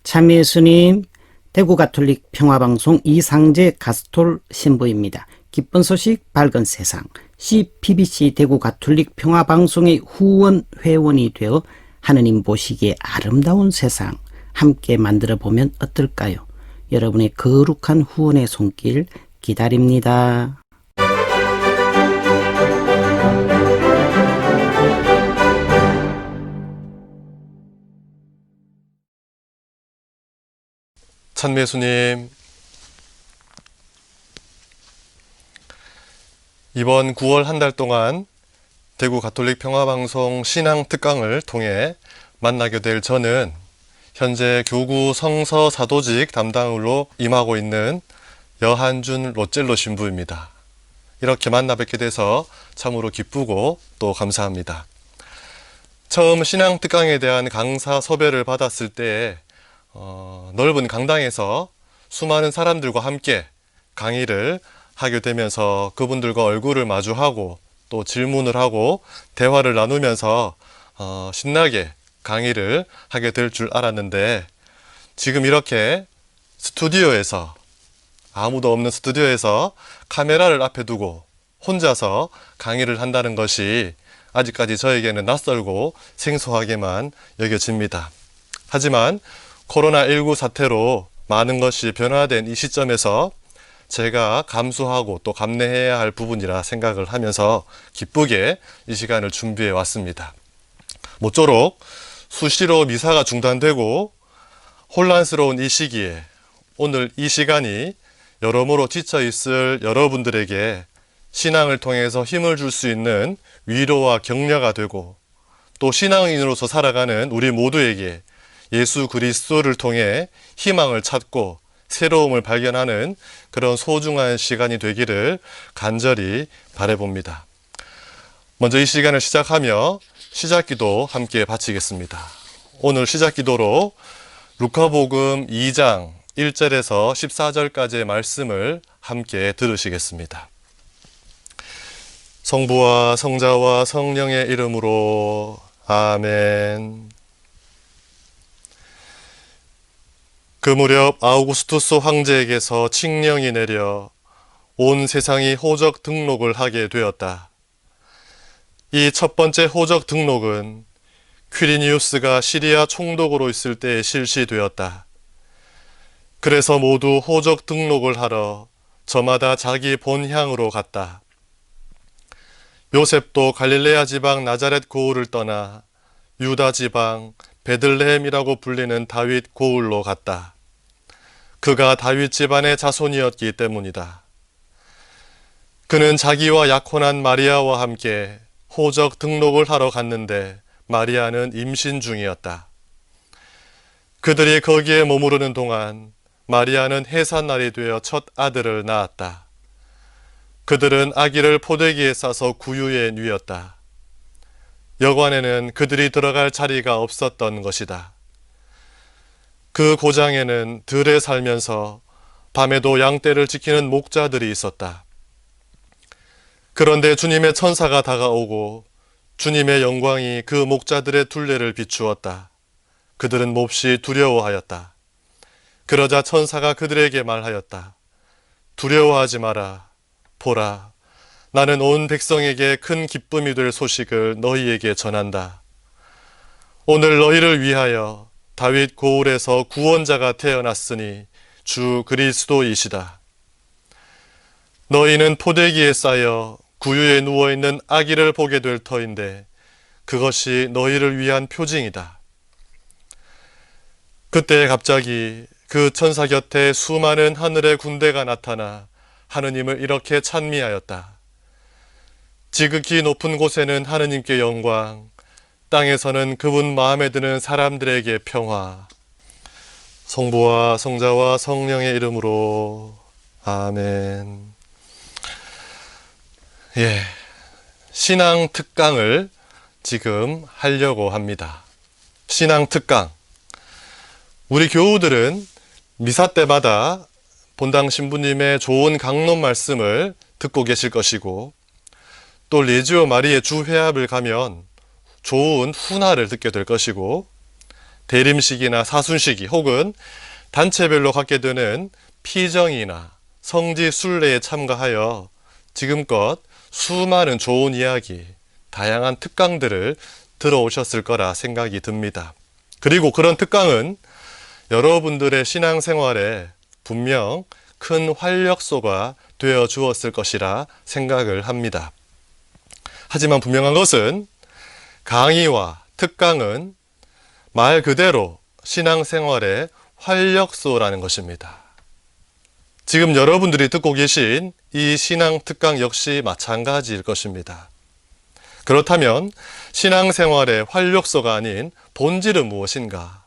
참 예수님, 대구 가톨릭 평화방송 이상재 가스톨 신부입니다. 기쁜 소식 밝은 세상 CPBC 대구 가톨릭 평화방송의 후원 회원이 되어 하느님 보시기에 아름다운 세상 함께 만들어 보면 어떨까요? 여러분의 거룩한 후원의 손길 기다립니다. 찬매수님, 이번 9월 한 달 동안 대구 가톨릭 평화방송 신앙 특강을 통해 만나게 될 저는 현재 교구 성서 사도직 담당으로 임하고 있는 여한준 로젤로 신부입니다. 이렇게 만나 뵙게 돼서 참으로 기쁘고 또 감사합니다. 처음 신앙 특강에 대한 강사 섭외를 받았을 때 넓은 강당에서 수많은 사람들과 함께 강의를 하게 되면서 그분들과 얼굴을 마주하고 또 질문을 하고 대화를 나누면서 신나게 강의를 하게 될 줄 알았는데, 지금 이렇게 스튜디오에서, 아무도 없는 스튜디오에서 카메라를 앞에 두고 혼자서 강의를 한다는 것이 아직까지 저에게는 낯설고 생소하게만 여겨집니다. 하지만 코로나19 사태로 많은 것이 변화된 이 시점에서 제가 감수하고 또 감내해야 할 부분이라 생각을 하면서 기쁘게 이 시간을 준비해 왔습니다. 모쪼록 수시로 미사가 중단되고 혼란스러운 이 시기에 오늘 이 시간이 여러모로 지쳐있을 여러분들에게 신앙을 통해서 힘을 줄 수 있는 위로와 격려가 되고, 또 신앙인으로서 살아가는 우리 모두에게 예수 그리스도를 통해 희망을 찾고 새로움을 발견하는 그런 소중한 시간이 되기를 간절히 바라봅니다. 먼저 이 시간을 시작하며 시작기도 함께 바치겠습니다. 오늘 시작기도로 루카복음 2장 1절에서 14절까지의 말씀을 함께 들으시겠습니다. 성부와 성자와 성령의 이름으로 아멘. 그 무렵 아우구스투스 황제에게서 칙령이 내려 온 세상이 호적 등록을 하게 되었다. 이 첫 번째 호적 등록은 퀴리니우스가 시리아 총독으로 있을 때 실시되었다. 그래서 모두 호적 등록을 하러 저마다 자기 본향으로 갔다. 요셉도 갈릴레아 지방 나자렛 고을을 떠나 유다 지방 베들레헴이라고 불리는 다윗 고을로 갔다. 그가 다윗 집안의 자손이었기 때문이다. 그는 자기와 약혼한 마리아와 함께 호적 등록을 하러 갔는데 마리아는 임신 중이었다. 그들이 거기에 머무르는 동안 마리아는 해산날이 되어 첫 아들을 낳았다. 그들은 아기를 포대기에 싸서 구유에 누였다. 여관에는 그들이 들어갈 자리가 없었던 것이다. 그 고장에는 들에 살면서 밤에도 양떼를 지키는 목자들이 있었다. 그런데 주님의 천사가 다가오고 주님의 영광이 그 목자들의 둘레를 비추었다. 그들은 몹시 두려워하였다. 그러자 천사가 그들에게 말하였다. 두려워하지 마라. 보라, 나는 온 백성에게 큰 기쁨이 될 소식을 너희에게 전한다. 오늘 너희를 위하여 다윗 고을에서 구원자가 태어났으니 주 그리스도이시다. 너희는 포대기에 쌓여 구유에 누워있는 아기를 보게 될 터인데 그것이 너희를 위한 표징이다. 그때 갑자기 그 천사 곁에 수많은 하늘의 군대가 나타나 하느님을 이렇게 찬미하였다. 지극히 높은 곳에는 하느님께 영광, 땅에서는 그분 마음에 드는 사람들에게 평화. 성부와 성자와 성령의 이름으로 아멘. 신앙 특강을 지금 하려고 합니다. 신앙 특강. 우리 교우들은 미사 때마다 본당 신부님의 좋은 강론 말씀을 듣고 계실 것이고, 또 레지오 마리의 주회합을 가면 좋은 훈화를 듣게 될 것이고, 대림시기나 사순시기 혹은 단체별로 갖게 되는 피정이나 성지 순례에 참가하여 지금껏 수많은 좋은 이야기, 다양한 특강들을 들어오셨을 거라 생각이 듭니다. 그리고 그런 특강은 여러분들의 신앙생활에 분명 큰 활력소가 되어 주었을 것이라 생각을 합니다. 하지만 분명한 것은 강의와 특강은 말 그대로 신앙생활의 활력소라는 것입니다. 지금 여러분들이 듣고 계신 이 신앙특강 역시 마찬가지일 것입니다. 그렇다면 신앙생활의 활력소가 아닌 본질은 무엇인가?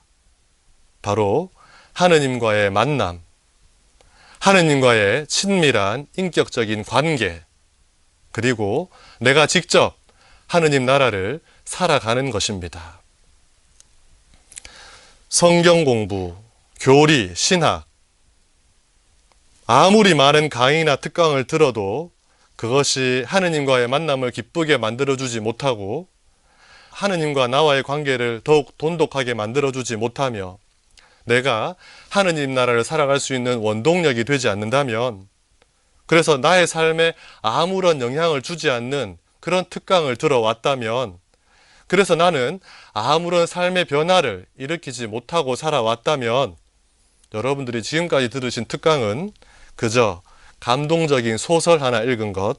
바로 하느님과의 만남, 하느님과의 친밀한 인격적인 관계, 그리고 내가 직접 하느님 나라를 살아가는 것입니다. 성경 공부, 교리, 신학, 아무리 많은 강의나 특강을 들어도 그것이 하느님과의 만남을 기쁘게 만들어주지 못하고 하느님과 나와의 관계를 더욱 돈독하게 만들어주지 못하며 내가 하느님 나라를 살아갈 수 있는 원동력이 되지 않는다면, 그래서 나의 삶에 아무런 영향을 주지 않는 그런 특강을 들어왔다면, 그래서 나는 아무런 삶의 변화를 일으키지 못하고 살아왔다면 여러분들이 지금까지 들으신 특강은 그저 감동적인 소설 하나 읽은 것,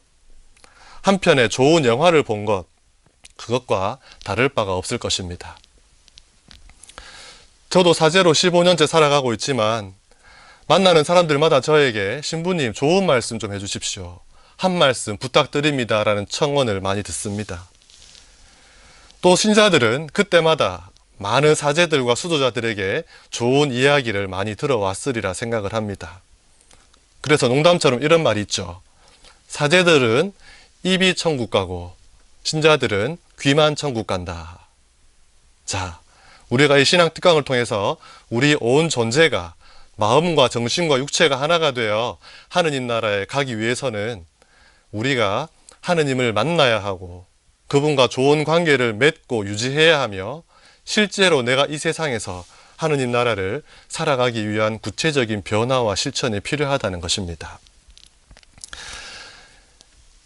한 편의 좋은 영화를 본 것, 그것과 다를 바가 없을 것입니다. 저도 사제로 15년째 살아가고 있지만 만나는 사람들마다 저에게 신부님 좋은 말씀 좀 해주십시오, 한 말씀 부탁드립니다 라는 청원을 많이 듣습니다. 또 신자들은 그때마다 많은 사제들과 수도자들에게 좋은 이야기를 많이 들어왔으리라 생각을 합니다. 그래서 농담처럼 이런 말이 있죠. 사제들은 입이 천국 가고 신자들은 귀만 천국 간다. 자, 우리가 이 신앙특강을 통해서 우리 온 존재가 마음과 정신과 육체가 하나가 되어 하느님 나라에 가기 위해서는 우리가 하느님을 만나야 하고 그분과 좋은 관계를 맺고 유지해야 하며 실제로 내가 이 세상에서 하느님 나라를 살아가기 위한 구체적인 변화와 실천이 필요하다는 것입니다.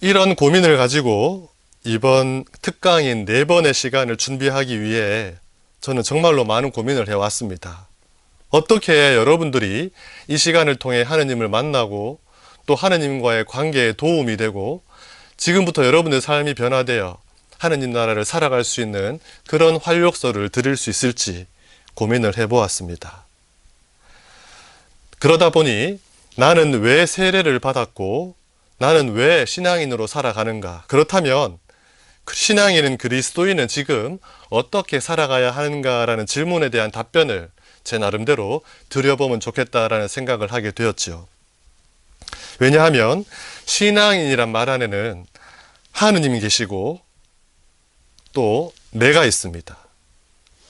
이런 고민을 가지고 이번 특강인 4번의 시간을 준비하기 위해 저는 정말로 많은 고민을 해왔습니다. 어떻게 여러분들이 이 시간을 통해 하느님을 만나고 또 하느님과의 관계에 도움이 되고 지금부터 여러분의 삶이 변화되어 하느님 나라를 살아갈 수 있는 그런 활력소를 드릴 수 있을지 고민을 해보았습니다. 그러다 보니 나는 왜 세례를 받았고 나는 왜 신앙인으로 살아가는가? 그렇다면 신앙인은 그리스도인은 지금 어떻게 살아가야 하는가라는 질문에 대한 답변을 제 나름대로 드려보면 좋겠다라는 생각을 하게 되었죠. 왜냐하면 신앙인이란 말 안에는 하느님이 계시고 또 내가 있습니다.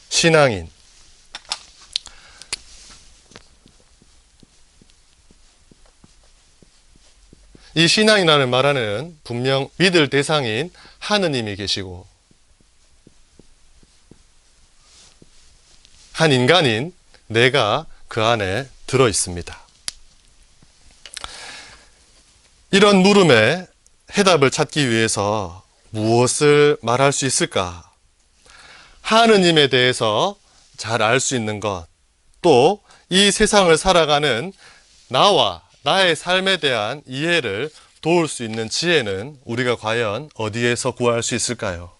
신앙인. 이 신앙이라는 말 안에는 분명 믿을 대상인 하느님이 계시고 한 인간인 내가 그 안에 들어 있습니다. 이런 물음에 해답을 찾기 위해서 무엇을 말할 수 있을까? 하느님에 대해서 잘 알 수 있는 것, 또 이 세상을 살아가는 나와 나의 삶에 대한 이해를 도울 수 있는 지혜는 우리가 과연 어디에서 구할 수 있을까요?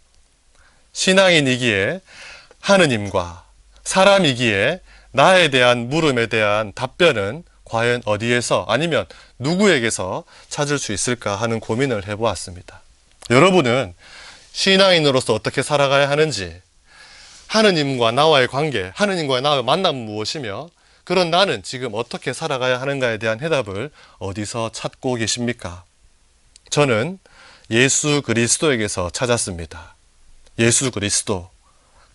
신앙인이기에 하느님과 사람이기에 나에 대한 물음에 대한 답변은 과연 어디에서 아니면 누구에게서 찾을 수 있을까 하는 고민을 해보았습니다. 여러분은 신앙인으로서 어떻게 살아가야 하는지, 하느님과 나와의 관계, 하느님과 나와의 만남은 무엇이며 그런 나는 지금 어떻게 살아가야 하는가에 대한 해답을 어디서 찾고 계십니까? 저는 예수 그리스도에게서 찾았습니다. 예수 그리스도.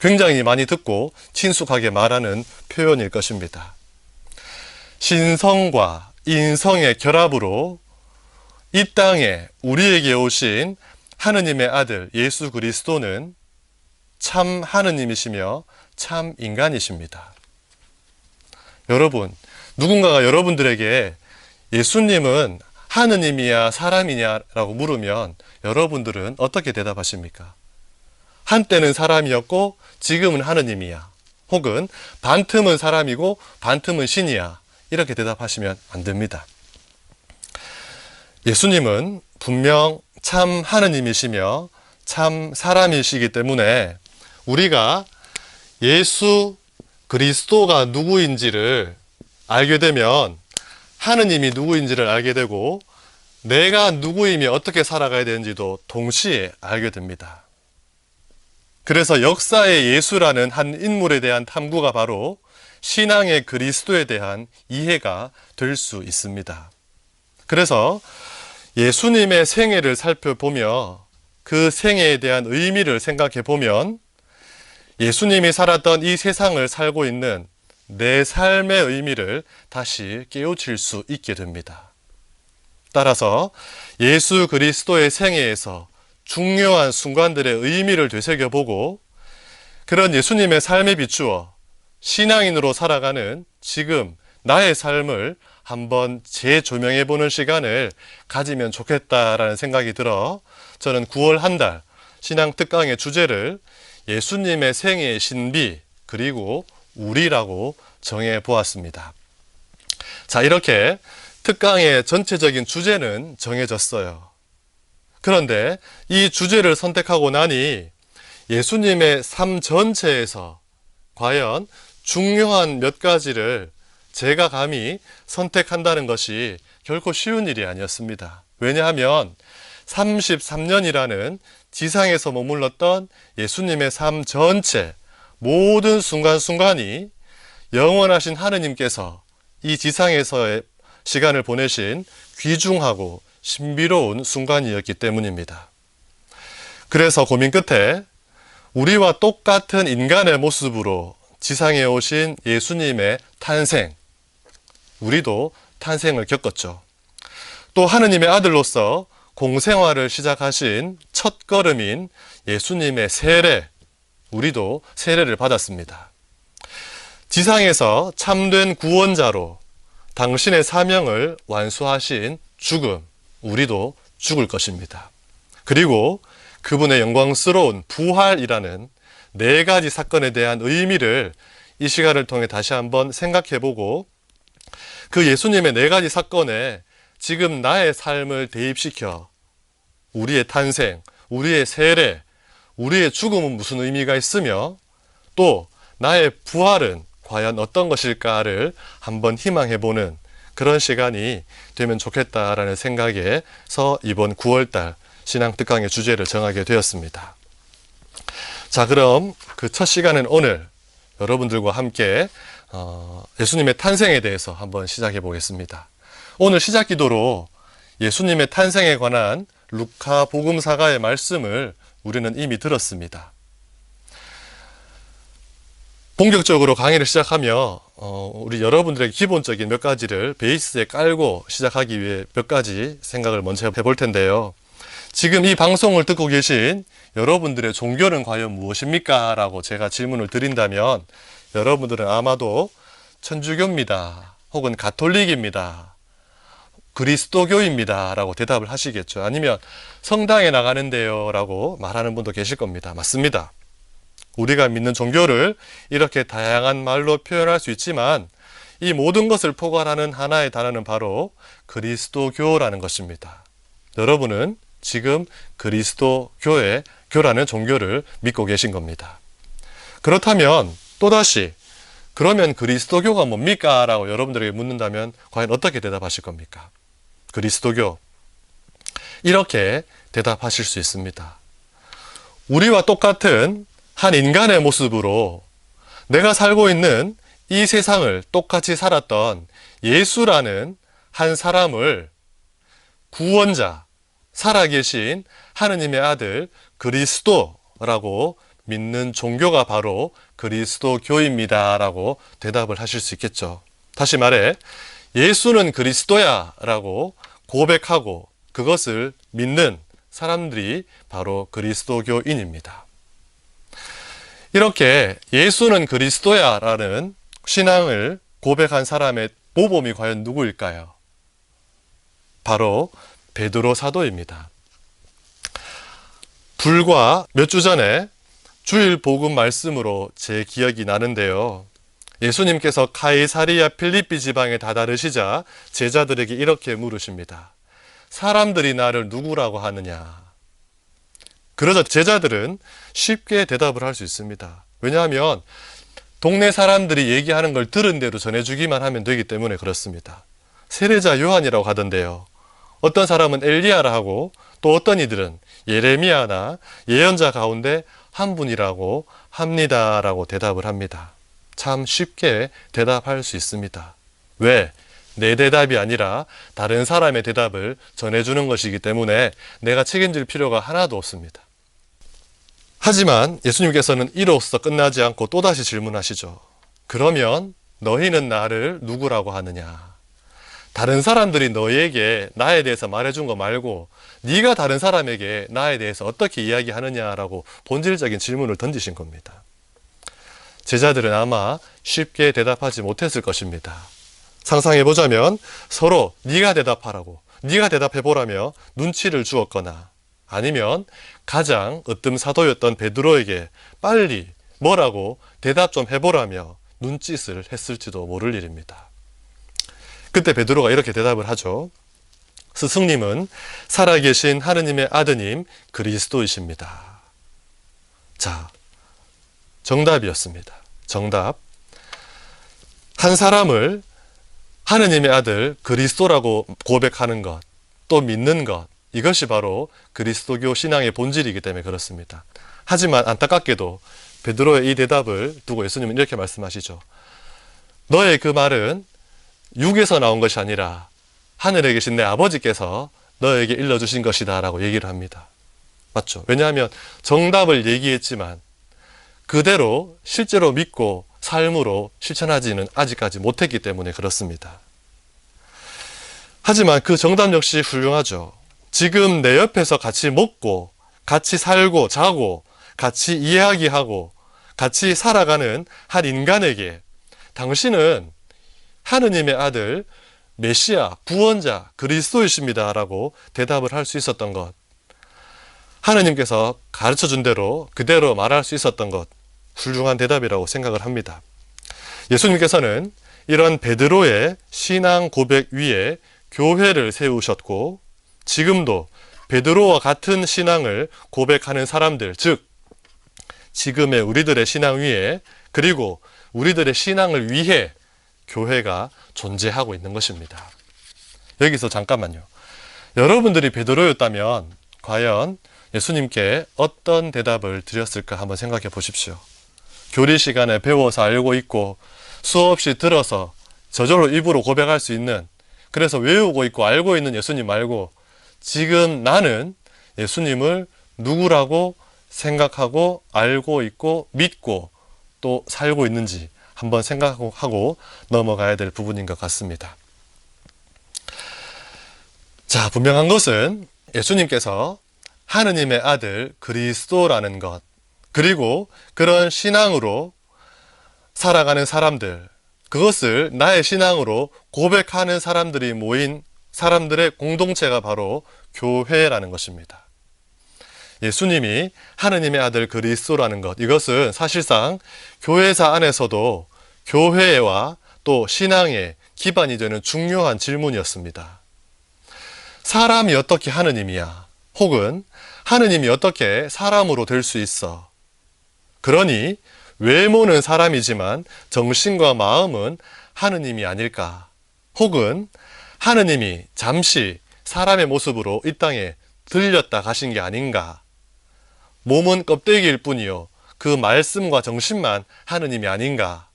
굉장히 많이 듣고 친숙하게 말하는 표현일 것입니다. 신성과 인성의 결합으로 이 땅에 우리에게 오신 하느님의 아들 예수 그리스도는 참 하느님이시며 참 인간이십니다. 여러분, 누군가가 여러분들에게 예수님은 하느님이야 사람이냐라고 물으면 여러분들은 어떻게 대답하십니까? 한때는 사람이었고 지금은 하느님이야. 혹은 반틈은 사람이고 반틈은 신이야. 이렇게 대답하시면 안 됩니다. 예수님은 분명 참 하느님이시며 참 사람이시기 때문에 우리가 예수 그리스도가 누구인지를 알게 되면 하느님이 누구인지를 알게 되고 내가 누구이며 어떻게 살아가야 되는지도 동시에 알게 됩니다. 그래서 역사의 예수라는 한 인물에 대한 탐구가 바로 신앙의 그리스도에 대한 이해가 될 수 있습니다. 그래서 예수님의 생애를 살펴보며 그 생애에 대한 의미를 생각해 보면 예수님이 살았던 이 세상을 살고 있는 내 삶의 의미를 다시 깨우칠 수 있게 됩니다. 따라서 예수 그리스도의 생애에서 중요한 순간들의 의미를 되새겨보고 그런 예수님의 삶에 비추어 신앙인으로 살아가는 지금 나의 삶을 한번 재조명해보는 시간을 가지면 좋겠다라는 생각이 들어 저는 9월 한 달 신앙 특강의 주제를 예수님의 생애의 신비 그리고 우리라고 정해 보았습니다. 자, 이렇게 특강의 전체적인 주제는 정해졌어요. 그런데 이 주제를 선택하고 나니 예수님의 삶 전체에서 과연 중요한 몇 가지를 제가 감히 선택한다는 것이 결코 쉬운 일이 아니었습니다. 왜냐하면 33년이라는 지상에서 머물렀던 예수님의 삶 전체 모든 순간순간이 영원하신 하느님께서 이 지상에서의 시간을 보내신 귀중하고 신비로운 순간이었기 때문입니다. 그래서 고민 끝에 우리와 똑같은 인간의 모습으로 지상에 오신 예수님의 탄생, 우리도 탄생을 겪었죠. 또 하느님의 아들로서 공생활을 시작하신 첫 걸음인 예수님의 세례, 우리도 세례를 받았습니다. 지상에서 참된 구원자로 당신의 사명을 완수하신 죽음, 우리도 죽을 것입니다. 그리고 그분의 영광스러운 부활이라는 네 가지 사건에 대한 의미를 이 시간을 통해 다시 한번 생각해보고 그 예수님의 네 가지 사건에 지금 나의 삶을 대입시켜 우리의 탄생, 우리의 세례, 우리의 죽음은 무슨 의미가 있으며 또 나의 부활은 과연 어떤 것일까를 한번 희망해보는 그런 시간이 되면 좋겠다라는 생각에서 이번 9월달 신앙특강의 주제를 정하게 되었습니다. 자, 그럼 그 첫 시간은 오늘 여러분들과 함께 예수님의 탄생에 대해서 한번 시작해 보겠습니다. 오늘 시작 기도로 예수님의 탄생에 관한 루카 복음사가의 말씀을 우리는 이미 들었습니다. 본격적으로 강의를 시작하며 우리 여러분들에게 기본적인 몇 가지를 베이스에 깔고 시작하기 위해 몇 가지 생각을 먼저 해볼 텐데요. 지금 이 방송을 듣고 계신 여러분들의 종교는 과연 무엇입니까? 라고 제가 질문을 드린다면 여러분들은 아마도 천주교입니다. 혹은 가톨릭입니다. 그리스도교입니다. 라고 대답을 하시겠죠. 아니면 성당에 나가는데요. 라고 말하는 분도 계실 겁니다. 맞습니다. 우리가 믿는 종교를 이렇게 다양한 말로 표현할 수 있지만 이 모든 것을 포괄하는 하나의 단어는 바로 그리스도교라는 것입니다. 여러분은 지금 그리스도교의 교라는 종교를 믿고 계신 겁니다. 그렇다면 또다시 그러면 그리스도교가 뭡니까? 라고 여러분들에게 묻는다면 과연 어떻게 대답하실 겁니까? 그리스도교. 이렇게 대답하실 수 있습니다. 우리와 똑같은 한 인간의 모습으로 내가 살고 있는 이 세상을 똑같이 살았던 예수라는 한 사람을 구원자, 살아계신 하느님의 아들 그리스도라고 믿는 종교가 바로 그리스도교입니다 라고 대답을 하실 수 있겠죠. 다시 말해 예수는 그리스도야 라고 고백하고 그것을 믿는 사람들이 바로 그리스도교인입니다. 이렇게 예수는 그리스도야 라는 신앙을 고백한 사람의 모범이 과연 누구일까요? 바로 베드로 사도입니다. 불과 몇 주 전에 주일 복음 말씀으로 제 기억이 나는데요. 예수님께서 카이사리아 필리피 지방에 다다르시자 제자들에게 이렇게 물으십니다. 사람들이 나를 누구라고 하느냐? 그러자 제자들은 쉽게 대답을 할 수 있습니다. 왜냐하면 동네 사람들이 얘기하는 걸 들은 대로 전해주기만 하면 되기 때문에 그렇습니다. 세례자 요한이라고 하던데요. 어떤 사람은 엘리야라 하고 또 어떤 이들은 예레미야나 예언자 가운데 한 분이라고 합니다라고 대답을 합니다. 참 쉽게 대답할 수 있습니다. 왜? 내 대답이 아니라 다른 사람의 대답을 전해주는 것이기 때문에 내가 책임질 필요가 하나도 없습니다. 하지만 예수님께서는 이로써 끝나지 않고 또다시 질문하시죠. 그러면 너희는 나를 누구라고 하느냐? 다른 사람들이 너희에게 나에 대해서 말해준 거 말고 네가 다른 사람에게 나에 대해서 어떻게 이야기하느냐라고 본질적인 질문을 던지신 겁니다. 제자들은 아마 쉽게 대답하지 못했을 것입니다. 상상해보자면 서로 네가 대답하라고, 네가 대답해보라며 눈치를 주었거나 아니면 가장 으뜸 사도였던 베드로에게 빨리 뭐라고 대답 좀 해보라며 눈짓을 했을지도 모를 일입니다. 그때 베드로가 이렇게 대답을 하죠. 스승님은 살아계신 하느님의 아드님 그리스도이십니다. 자, 정답이었습니다. 정답. 한 사람을 하느님의 아들 그리스도라고 고백하는 것, 또 믿는 것, 이것이 바로 그리스도교 신앙의 본질이기 때문에 그렇습니다. 하지만 안타깝게도 베드로의 이 대답을 두고 예수님은 이렇게 말씀하시죠. 너의 그 말은 육에서 나온 것이 아니라 하늘에 계신 내 아버지께서 너에게 일러주신 것이다 라고 얘기를 합니다. 맞죠? 왜냐하면 정답을 얘기했지만 그대로 실제로 믿고 삶으로 실천하지는 아직까지 못했기 때문에 그렇습니다. 하지만 그 정답 역시 훌륭하죠. 지금 내 옆에서 같이 먹고 같이 살고 자고 같이 이야기하고 같이 살아가는 한 인간에게 당신은 하느님의 아들 메시아 구원자 그리스도이십니다 라고 대답을 할 수 있었던 것, 하느님께서 가르쳐준 대로 그대로 말할 수 있었던 것, 훌륭한 대답이라고 생각을 합니다. 예수님께서는 이런 베드로의 신앙 고백 위에 교회를 세우셨고 지금도 베드로와 같은 신앙을 고백하는 사람들, 즉 지금의 우리들의 신앙 위에 그리고 우리들의 신앙을 위해 교회가 존재하고 있는 것입니다. 여기서 잠깐만요. 여러분들이 베드로였다면 과연 예수님께 어떤 대답을 드렸을까 한번 생각해 보십시오. 교리 시간에 배워서 알고 있고 수없이 들어서 저절로 입으로 고백할 수 있는, 그래서 외우고 있고 알고 있는 예수님 말고 지금 나는 예수님을 누구라고 생각하고 알고 있고 믿고 또 살고 있는지 한번 생각하고 넘어가야 될 부분인 것 같습니다. 자, 분명한 것은 예수님께서 하느님의 아들 그리스도라는 것, 그리고 그런 신앙으로 살아가는 사람들, 그것을 나의 신앙으로 고백하는 사람들이 모인 사람들의 공동체가 바로 교회라는 것입니다. 예수님이 하느님의 아들 그리스도라는 것, 이것은 사실상 교회사 안에서도 교회와 또 신앙의 기반이 되는 중요한 질문이었습니다. 사람이 어떻게 하느님이야? 혹은 하느님이 어떻게 사람으로 될 수 있어? 그러니 외모는 사람이지만 정신과 마음은 하느님이 아닐까? 혹은 하느님이 잠시 사람의 모습으로 이 땅에 들렸다 가신 게 아닌가? 몸은 껍데기일 뿐이요 그 말씀과 정신만 하느님이 아닌가?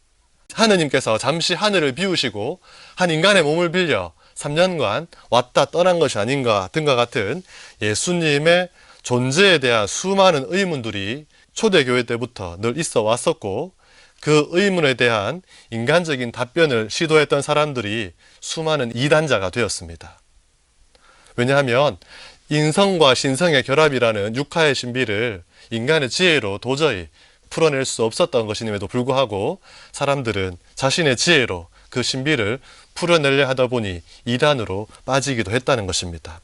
하느님께서 잠시 하늘을 비우시고 한 인간의 몸을 빌려 3년간 왔다 떠난 것이 아닌가 등과 같은 예수님의 존재에 대한 수많은 의문들이 초대교회 때부터 늘 있어 왔었고, 그 의문에 대한 인간적인 답변을 시도했던 사람들이 수많은 이단자가 되었습니다. 왜냐하면 인성과 신성의 결합이라는 육하의 신비를 인간의 지혜로 도저히 풀어낼 수 없었던 것임에도 불구하고 사람들은 자신의 지혜로 그 신비를 풀어내려 하다 보니 이단으로 빠지기도 했다는 것입니다.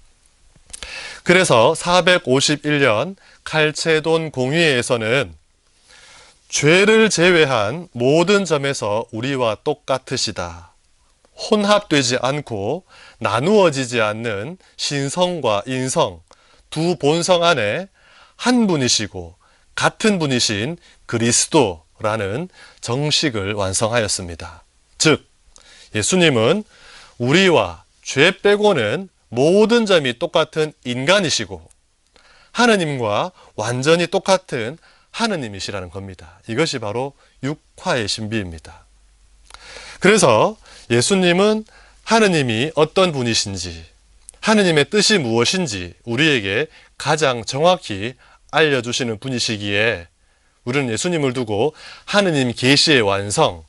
그래서 451년 칼체돈 공의회에서는 죄를 제외한 모든 점에서 우리와 똑같으시다. 혼합되지 않고 나누어지지 않는 신성과 인성, 두 본성 안에 한 분이시고 같은 분이신 그리스도라는 정식을 완성하였습니다. 즉, 예수님은 우리와 죄 빼고는 모든 점이 똑같은 인간이시고 하느님과 완전히 똑같은 하느님이시라는 겁니다. 이것이 바로 육화의 신비입니다. 그래서 예수님은 하느님이 어떤 분이신지, 하느님의 뜻이 무엇인지 우리에게 가장 정확히 알려주시는 분이시기에 우리는 예수님을 두고 하느님 계시의 완성,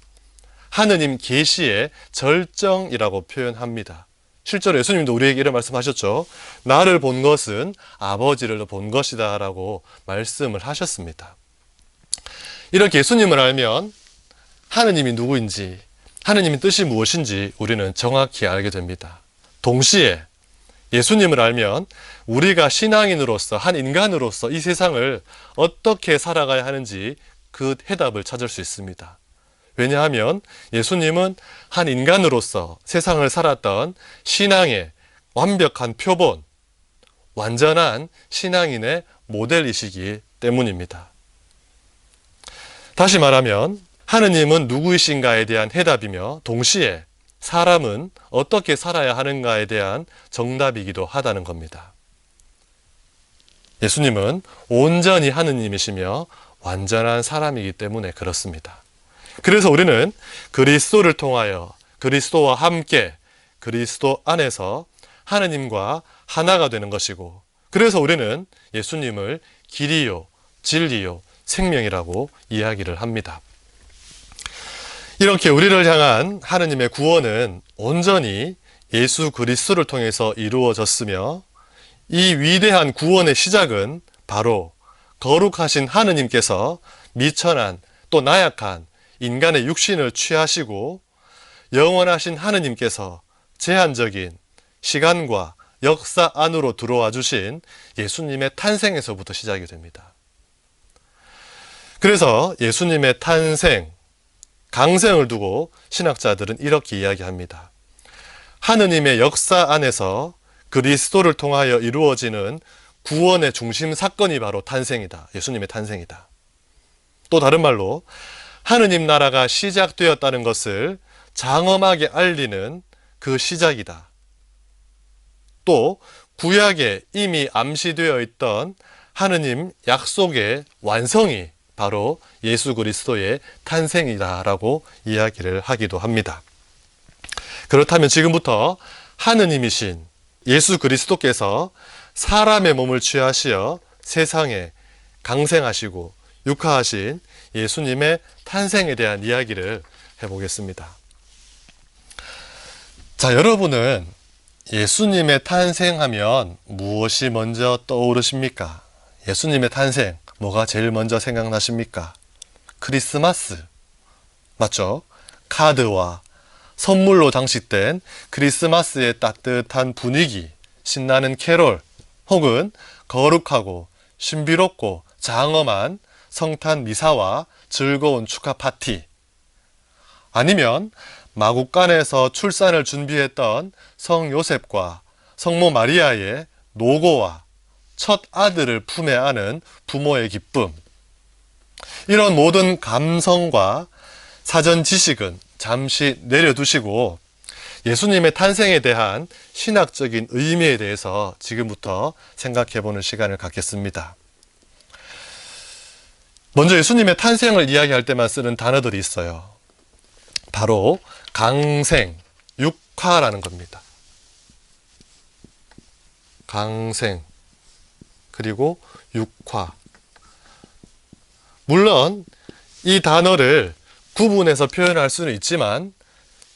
하느님 계시의 절정이라고 표현합니다. 실제로 예수님도 우리에게 이런 말씀하셨죠. 나를 본 것은 아버지를 본 것이다 라고 말씀을 하셨습니다. 이렇게 예수님을 알면 하느님이 누구인지, 하느님의 뜻이 무엇인지 우리는 정확히 알게 됩니다. 동시에 예수님을 알면 우리가 신앙인으로서, 한 인간으로서 이 세상을 어떻게 살아가야 하는지 그 해답을 찾을 수 있습니다. 왜냐하면 예수님은 한 인간으로서 세상을 살았던 신앙의 완벽한 표본, 완전한 신앙인의 모델이시기 때문입니다. 다시 말하면 하느님은 누구이신가에 대한 해답이며 동시에 사람은 어떻게 살아야 하는가에 대한 정답이기도 하다는 겁니다. 예수님은 온전히 하느님이시며 완전한 사람이기 때문에 그렇습니다. 그래서 우리는 그리스도를 통하여 그리스도와 함께 그리스도 안에서 하느님과 하나가 되는 것이고, 그래서 우리는 예수님을 길이요, 진리요, 생명이라고 이야기를 합니다. 이렇게 우리를 향한 하느님의 구원은 온전히 예수 그리스도를 통해서 이루어졌으며 이 위대한 구원의 시작은 바로 거룩하신 하느님께서 미천한 또 나약한 인간의 육신을 취하시고 영원하신 하느님께서 제한적인 시간과 역사 안으로 들어와 주신 예수님의 탄생에서부터 시작이 됩니다. 그래서 예수님의 탄생, 강생을 두고 신학자들은 이렇게 이야기합니다. 하느님의 역사 안에서 그리스도를 통하여 이루어지는 구원의 중심 사건이 바로 탄생이다. 예수님의 탄생이다. 또 다른 말로 하느님 나라가 시작되었다는 것을 장엄하게 알리는 그 시작이다. 또 구약에 이미 암시되어 있던 하느님 약속의 완성이 바로 예수 그리스도의 탄생이다라고 이야기를 하기도 합니다. 그렇다면 지금부터 하느님이신 예수 그리스도께서 사람의 몸을 취하시어 세상에 강생하시고 육화하신 예수님의 탄생에 대한 이야기를 해보겠습니다. 자, 여러분은 예수님의 탄생하면 무엇이 먼저 떠오르십니까? 예수님의 탄생, 뭐가 제일 먼저 생각나십니까? 크리스마스, 맞죠? 카드와 선물로 장식된 크리스마스의 따뜻한 분위기, 신나는 캐롤, 혹은 거룩하고 신비롭고 장엄한 성탄 미사와 즐거운 축하 파티, 아니면 마국간에서 출산을 준비했던 성 요셉과 성모 마리아의 노고와 첫 아들을 품에 안은 부모의 기쁨, 이런 모든 감성과 사전 지식은 잠시 내려두시고 예수님의 탄생에 대한 신학적인 의미에 대해서 지금부터 생각해보는 시간을 갖겠습니다. 먼저 예수님의 탄생을 이야기할 때만 쓰는 단어들이 있어요. 바로 강생, 육화라는 겁니다. 강생, 그리고 육화. 물론 이 단어를 구분해서 표현할 수는 있지만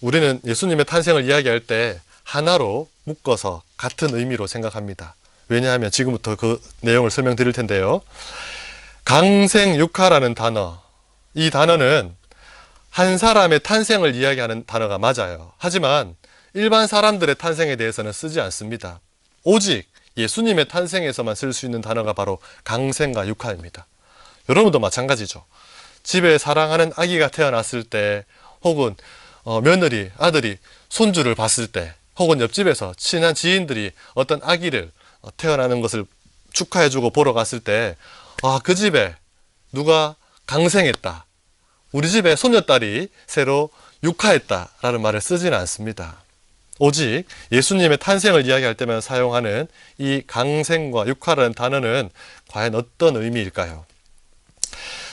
우리는 예수님의 탄생을 이야기할 때 하나로 묶어서 같은 의미로 생각합니다. 왜냐하면 지금부터 그 내용을 설명드릴 텐데요. 강생육하라는 단어, 이 단어는 한 사람의 탄생을 이야기하는 단어가 맞아요. 하지만 일반 사람들의 탄생에 대해서는 쓰지 않습니다. 오직 예수님의 탄생에서만 쓸 수 있는 단어가 바로 강생과 육하입니다. 여러분도 마찬가지죠. 집에 사랑하는 아기가 태어났을 때, 혹은 며느리, 아들이 손주를 봤을 때, 혹은 옆집에서 친한 지인들이 어떤 아기를 태어나는 것을 축하해주고 보러 갔을 때, 아, 그 집에 누가 강생했다, 우리 집에 손녀딸이 새로 육하했다라는 말을 쓰지는 않습니다. 오직 예수님의 탄생을 이야기할 때만 사용하는 이 강생과 육하라는 단어는 과연 어떤 의미일까요?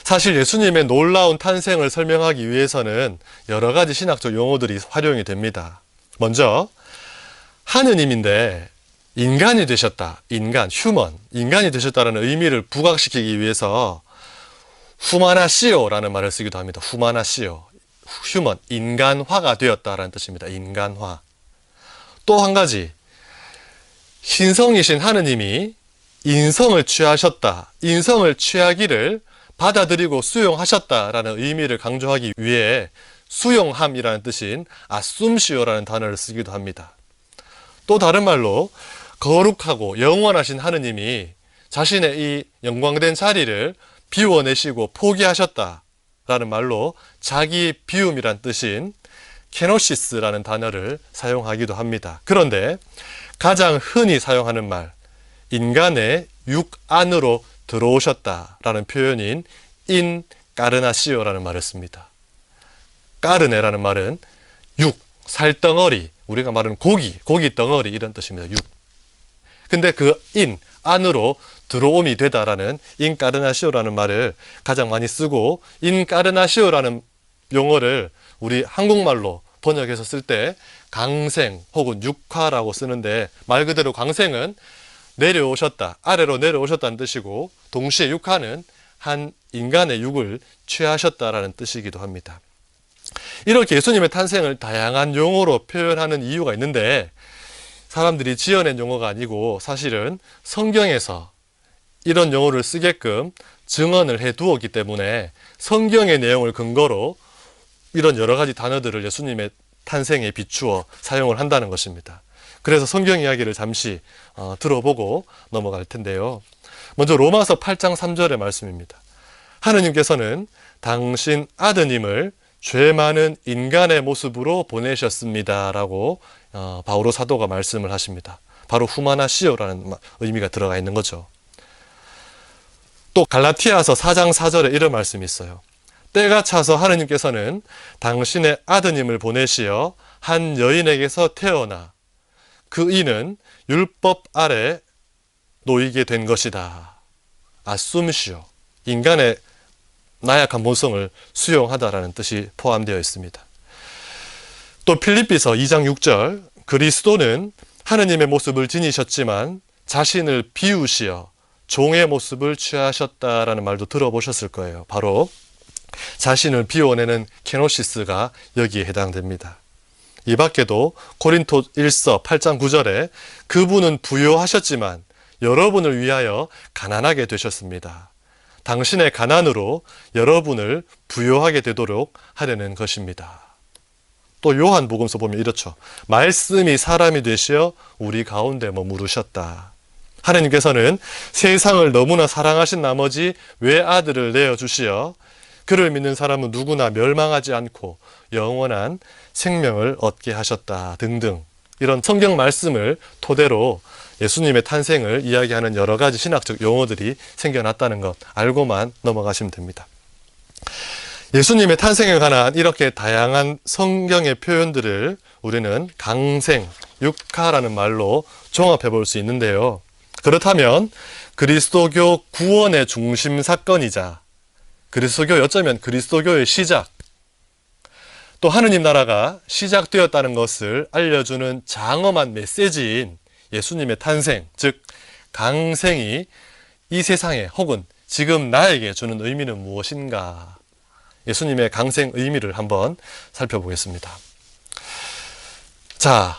사실 예수님의 놀라운 탄생을 설명하기 위해서는 여러 가지 신학적 용어들이 활용이 됩니다. 먼저 하느님인데 인간이 되셨다, 휴먼, 인간이 되셨다는 의미를 부각시키기 위해서 후마나시오라는 말을 쓰기도 합니다. 후마나시오, 휴먼, 인간화가 되었다라는 뜻입니다. 인간화. 또 한 가지, 신성이신 하느님이 인성을 취하셨다, 인성을 취하기를 받아들이고 수용하셨다라는 의미를 강조하기 위해 수용함이라는 뜻인 아숨시오라는 단어를 쓰기도 합니다. 또 다른 말로 거룩하고 영원하신 하느님이 자신의 이 영광된 자리를 비워내시고 포기하셨다라는 말로 자기 비움이란 뜻인 케노시스라는 단어를 사용하기도 합니다. 그런데 가장 흔히 사용하는 말, 인간의 육 안으로 들어오셨다라는 표현인 인까르나시오라는 말을 씁니다. 까르네라는 말은 육, 살덩어리, 우리가 말하는 고기 덩어리, 이런 뜻입니다. 육. 근데 그 안으로 들어옴이 되다라는 인까르나시오라는 말을 가장 많이 쓰고, 인까르나시오라는 용어를 우리 한국말로 번역해서 쓸 때 강생 혹은 육화라고 쓰는데, 말 그대로 강생은 내려오셨다, 아래로 내려오셨다는 뜻이고, 동시에 육화는 한 인간의 육을 취하셨다라는 뜻이기도 합니다. 이렇게 예수님의 탄생을 다양한 용어로 표현하는 이유가 있는데, 사람들이 지어낸 용어가 아니고 사실은 성경에서 이런 용어를 쓰게끔 증언을 해 두었기 때문에 성경의 내용을 근거로 이런 여러 가지 단어들을 예수님의 탄생에 비추어 사용을 한다는 것입니다. 그래서 성경 이야기를 잠시 들어보고 넘어갈 텐데요. 먼저 로마서 8장 3절의 말씀입니다. 하느님께서는 당신 아드님을 죄 많은 인간의 모습으로 보내셨습니다 라고 바오로 사도가 말씀을 하십니다. 바로 후마나시오라는 의미가 들어가 있는 거죠. 또 갈라티아서 4장 4절에 이런 말씀이 있어요. 때가 차서 하느님께서는 당신의 아드님을 보내시어 한 여인에게서 태어나 그 이는 율법 아래 놓이게 된 것이다. 아숨시오, 인간의 나약한 본성을 수용하다라는 뜻이 포함되어 있습니다. 또 필립비서 2장 6절, 그리스도는 하느님의 모습을 지니셨지만 자신을 비우시어 종의 모습을 취하셨다라는 말도 들어보셨을 거예요. 바로 자신을 비워내는 케노시스가 여기에 해당됩니다. 이 밖에도 고린토 1서 8장 9절에 그분은 부요하셨지만 여러분을 위하여 가난하게 되셨습니다. 당신의 가난으로 여러분을 부요하게 되도록 하려는 것입니다. 또 요한복음서 보면 이렇죠. 말씀이 사람이 되시어 우리 가운데 머무르셨다. 하느님께서는 세상을 너무나 사랑하신 나머지 외아들을 내어주시어 그를 믿는 사람은 누구나 멸망하지 않고 영원한 생명을 얻게 하셨다 등등, 이런 성경 말씀을 토대로 예수님의 탄생을 이야기하는 여러 가지 신학적 용어들이 생겨났다는 것 알고만 넘어가시면 됩니다. 예수님의 탄생에 관한 이렇게 다양한 성경의 표현들을 우리는 강생, 육하라는 말로 종합해 볼 수 있는데요. 그렇다면 그리스도교 구원의 중심 사건이자 그리스도교, 어쩌면 그리스도교의 시작, 또 하느님 나라가 시작되었다는 것을 알려주는 장엄한 메시지인 예수님의 탄생, 즉 강생이 이 세상에 혹은 지금 나에게 주는 의미는 무엇인가? 예수님의 강생 의미를 한번 살펴보겠습니다. 자,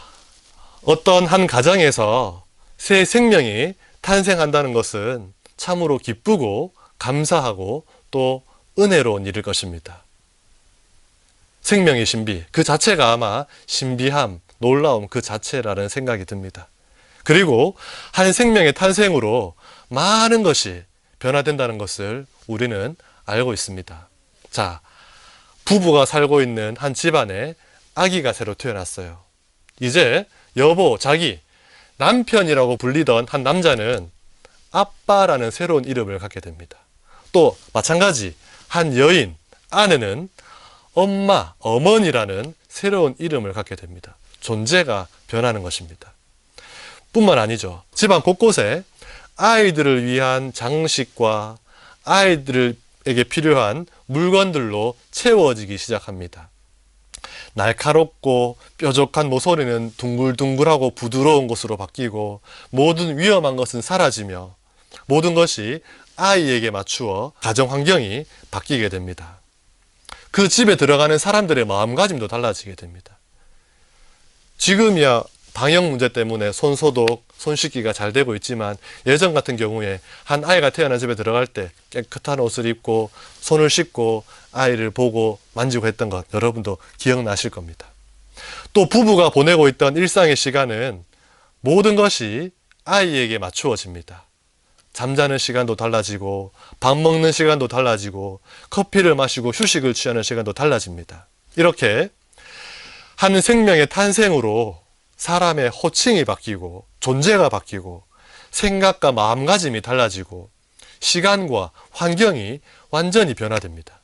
어떤 한 가정에서 새 생명이 탄생한다는 것은 참으로 기쁘고 감사하고 또 은혜로운 일일 것입니다. 생명의 신비, 그 자체가 아마 신비함, 놀라움 그 자체라는 생각이 듭니다. 그리고 한 생명의 탄생으로 많은 것이 변화된다는 것을 우리는 알고 있습니다. 자, 부부가 살고 있는 한 집안에 아기가 새로 태어났어요. 이제 여보, 자기, 남편이라고 불리던 한 남자는 아빠라는 새로운 이름을 갖게 됩니다. 또 마찬가지 한 여인, 아내는 엄마, 어머니라는 새로운 이름을 갖게 됩니다. 존재가 변하는 것입니다. 뿐만 아니죠. 집안 곳곳에 아이들을 위한 장식과 아이들에게 필요한 물건들로 채워지기 시작합니다. 날카롭고 뾰족한 모서리는 둥글둥글하고 부드러운 것으로 바뀌고 모든 위험한 것은 사라지며 모든 것이 아이에게 맞추어 가정 환경이 바뀌게 됩니다. 그 집에 들어가는 사람들의 마음가짐도 달라지게 됩니다. 지금이야 방역 문제 때문에 손소독, 손 씻기가 잘 되고 있지만 예전 같은 경우에 한 아이가 태어난 집에 들어갈 때 깨끗한 옷을 입고 손을 씻고 아이를 보고 만지고 했던 것 여러분도 기억나실 겁니다. 또 부부가 보내고 있던 일상의 시간은 모든 것이 아이에게 맞추어집니다. 잠자는 시간도 달라지고 밥 먹는 시간도 달라지고 커피를 마시고 휴식을 취하는 시간도 달라집니다. 이렇게 한 생명의 탄생으로 사람의 호칭이 바뀌고 존재가 바뀌고 생각과 마음가짐이 달라지고 시간과 환경이 완전히 변화됩니다.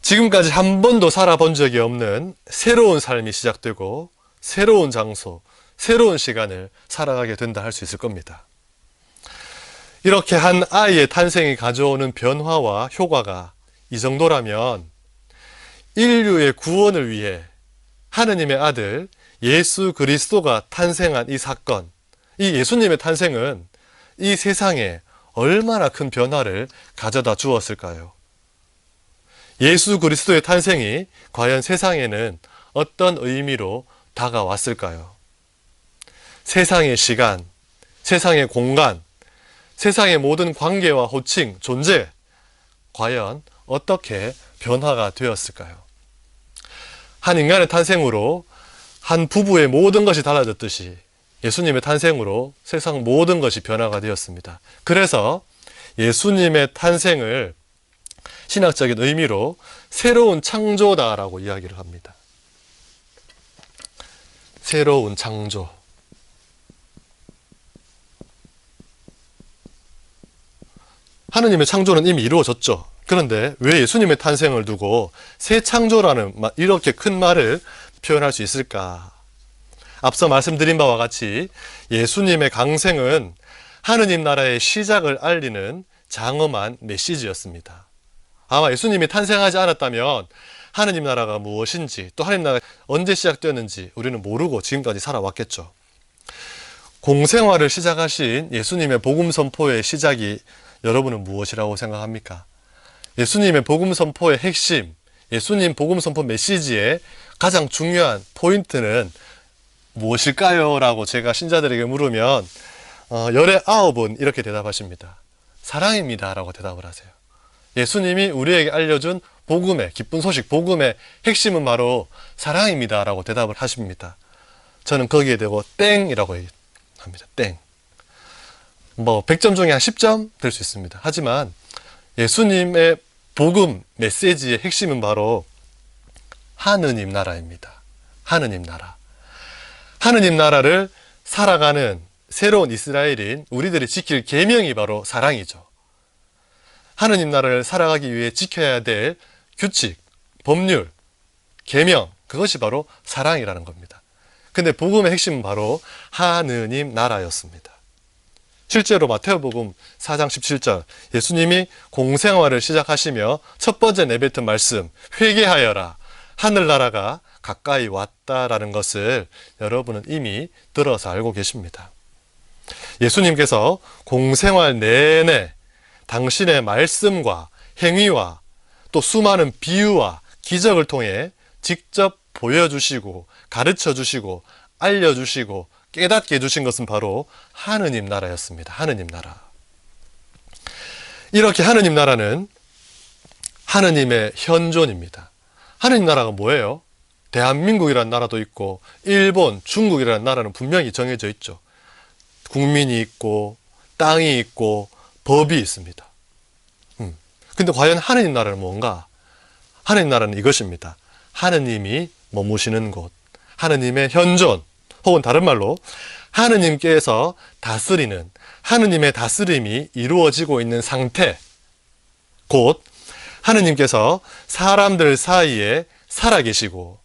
지금까지 한 번도 살아본 적이 없는 새로운 삶이 시작되고 새로운 장소, 새로운 시간을 살아가게 된다 할 수 있을 겁니다. 이렇게 한 아이의 탄생이 가져오는 변화와 효과가 이 정도라면 인류의 구원을 위해 하느님의 아들 예수 그리스도가 탄생한 이 사건, 이 예수님의 탄생은 이 세상에 얼마나 큰 변화를 가져다 주었을까요? 예수 그리스도의 탄생이 과연 세상에는 어떤 의미로 다가왔을까요? 세상의 시간, 세상의 공간, 세상의 모든 관계와 호칭, 존재, 과연 어떻게 변화가 되었을까요? 한 인간의 탄생으로 한 부부의 모든 것이 달라졌듯이 예수님의 탄생으로 세상 모든 것이 변화가 되었습니다. 그래서 예수님의 탄생을 신학적인 의미로 새로운 창조다라고 이야기를 합니다. 새로운 창조. 하느님의 창조는 이미 이루어졌죠. 그런데 왜 예수님의 탄생을 두고 새 창조라는 이렇게 큰 말을 표현할 수 있을까? 앞서 말씀드린 바와 같이 예수님의 강생은 하느님 나라의 시작을 알리는 장엄한 메시지였습니다. 아마 예수님이 탄생하지 않았다면 하느님 나라가 무엇인지 또 하느님 나라가 언제 시작되었는지 우리는 모르고 지금까지 살아왔겠죠. 공생활을 시작하신 예수님의 복음 선포의 시작이 여러분은 무엇이라고 생각합니까? 예수님의 복음 선포의 핵심, 예수님 복음 선포 메시지의 가장 중요한 포인트는 무엇일까요? 라고 제가 신자들에게 물으면 19은 이렇게 대답하십니다. 사랑입니다 라고 대답을 하세요. 예수님이 우리에게 알려준 복음의 기쁜 소식, 복음의 핵심은 바로 사랑입니다 라고 대답을 하십니다. 저는 거기에 대고 땡이라고 합니다. 땡. 100점 중에 한 10점 될 수 있습니다. 하지만 예수님의 복음 메시지의 핵심은 바로 하느님 나라입니다. 하느님 나라. 하느님 나라를 살아가는 새로운 이스라엘인 우리들이 지킬 계명이 바로 사랑이죠. 하느님 나라를 살아가기 위해 지켜야 될 규칙, 법률, 계명, 그것이 바로 사랑이라는 겁니다. 근데 복음의 핵심은 바로 하느님 나라였습니다. 실제로 마태복음 4장 17절 예수님이 공생활을 시작하시며 첫 번째 내뱉은 말씀 회개하여라 하늘나라가 가까이 왔다라는 것을 여러분은 이미 들어서 알고 계십니다. 예수님께서 공생활 내내 당신의 말씀과 행위와 또 수많은 비유와 기적을 통해 직접 보여주시고 가르쳐주시고 알려주시고 깨닫게 해주신 것은 바로 하느님 나라였습니다. 하느님 나라. 이렇게 하느님 나라는 하느님의 현존입니다. 하느님 나라가 뭐예요? 대한민국이라는 나라도 있고 일본, 중국이라는 나라는 분명히 정해져 있죠. 국민이 있고 땅이 있고 법이 있습니다. 근데 과연 하느님 나라는 뭔가? 하느님 나라는 이것입니다. 하느님이 머무시는 곳, 하느님의 현존, 혹은 다른 말로 하느님께서 다스리는, 하느님의 다스림이 이루어지고 있는 상태, 곧 하느님께서 사람들 사이에 살아계시고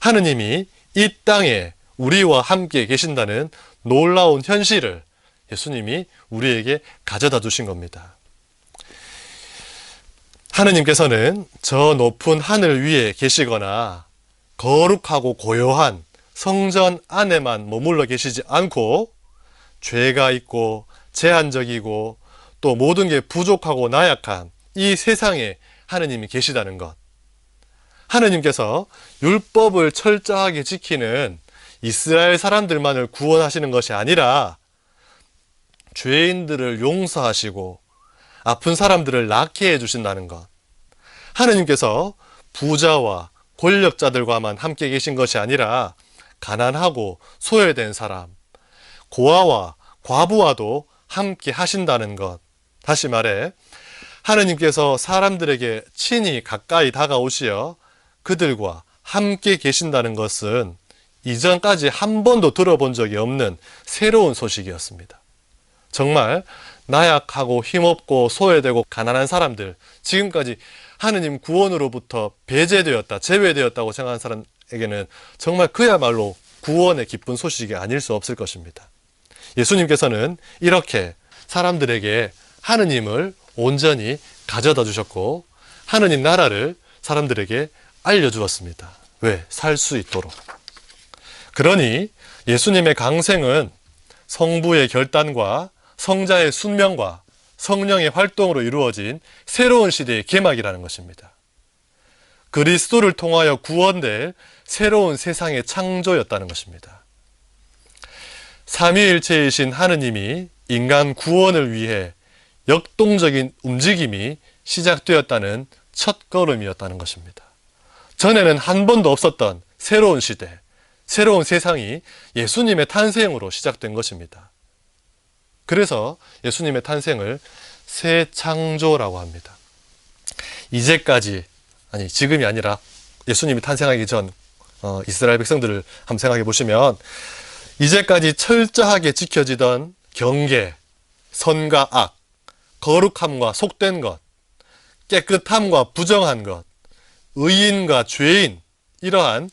하느님이 이 땅에 우리와 함께 계신다는 놀라운 현실을 예수님이 우리에게 가져다 주신 겁니다. 하느님께서는 저 높은 하늘 위에 계시거나 거룩하고 고요한 성전 안에만 머물러 계시지 않고 죄가 있고 제한적이고 또 모든 게 부족하고 나약한 이 세상에 하느님이 계시다는 것. 하느님께서 율법을 철저하게 지키는 이스라엘 사람들만을 구원하시는 것이 아니라 죄인들을 용서하시고 아픈 사람들을 낫게 해주신다는 것. 하느님께서 부자와 권력자들과만 함께 계신 것이 아니라 가난하고 소외된 사람, 고아와 과부와도 함께 하신다는 것. 다시 말해 하느님께서 사람들에게 친히 가까이 다가오시어 그들과 함께 계신다는 것은 이전까지 한 번도 들어본 적이 없는 새로운 소식이었습니다. 정말 나약하고 힘없고 소외되고 가난한 사람들, 지금까지 하느님 구원으로부터 배제되었다, 제외되었다고 생각하는 사람에게는 정말 그야말로 구원의 기쁜 소식이 아닐 수 없을 것입니다. 예수님께서는 이렇게 사람들에게 하느님을 온전히 가져다 주셨고 하느님 나라를 사람들에게 알려주었습니다. 왜? 살 수 있도록. 그러니 예수님의 강생은 성부의 결단과 성자의 순명과 성령의 활동으로 이루어진 새로운 시대의 개막이라는 것입니다. 그리스도를 통하여 구원될 새로운 세상의 창조였다는 것입니다. 삼위일체이신 하느님이 인간 구원을 위해 역동적인 움직임이 시작되었다는 첫 걸음이었다는 것입니다. 전에는 한 번도 없었던 새로운 시대, 새로운 세상이 예수님의 탄생으로 시작된 것입니다. 그래서 예수님의 탄생을 새 창조라고 합니다. 이제까지, 아니 지금이 아니라 예수님이 탄생하기 전 이스라엘 백성들을 한번 생각해 보시면 이제까지 철저하게 지켜지던 경계, 선과 악, 거룩함과 속된 것, 깨끗함과 부정한 것, 의인과 죄인, 이러한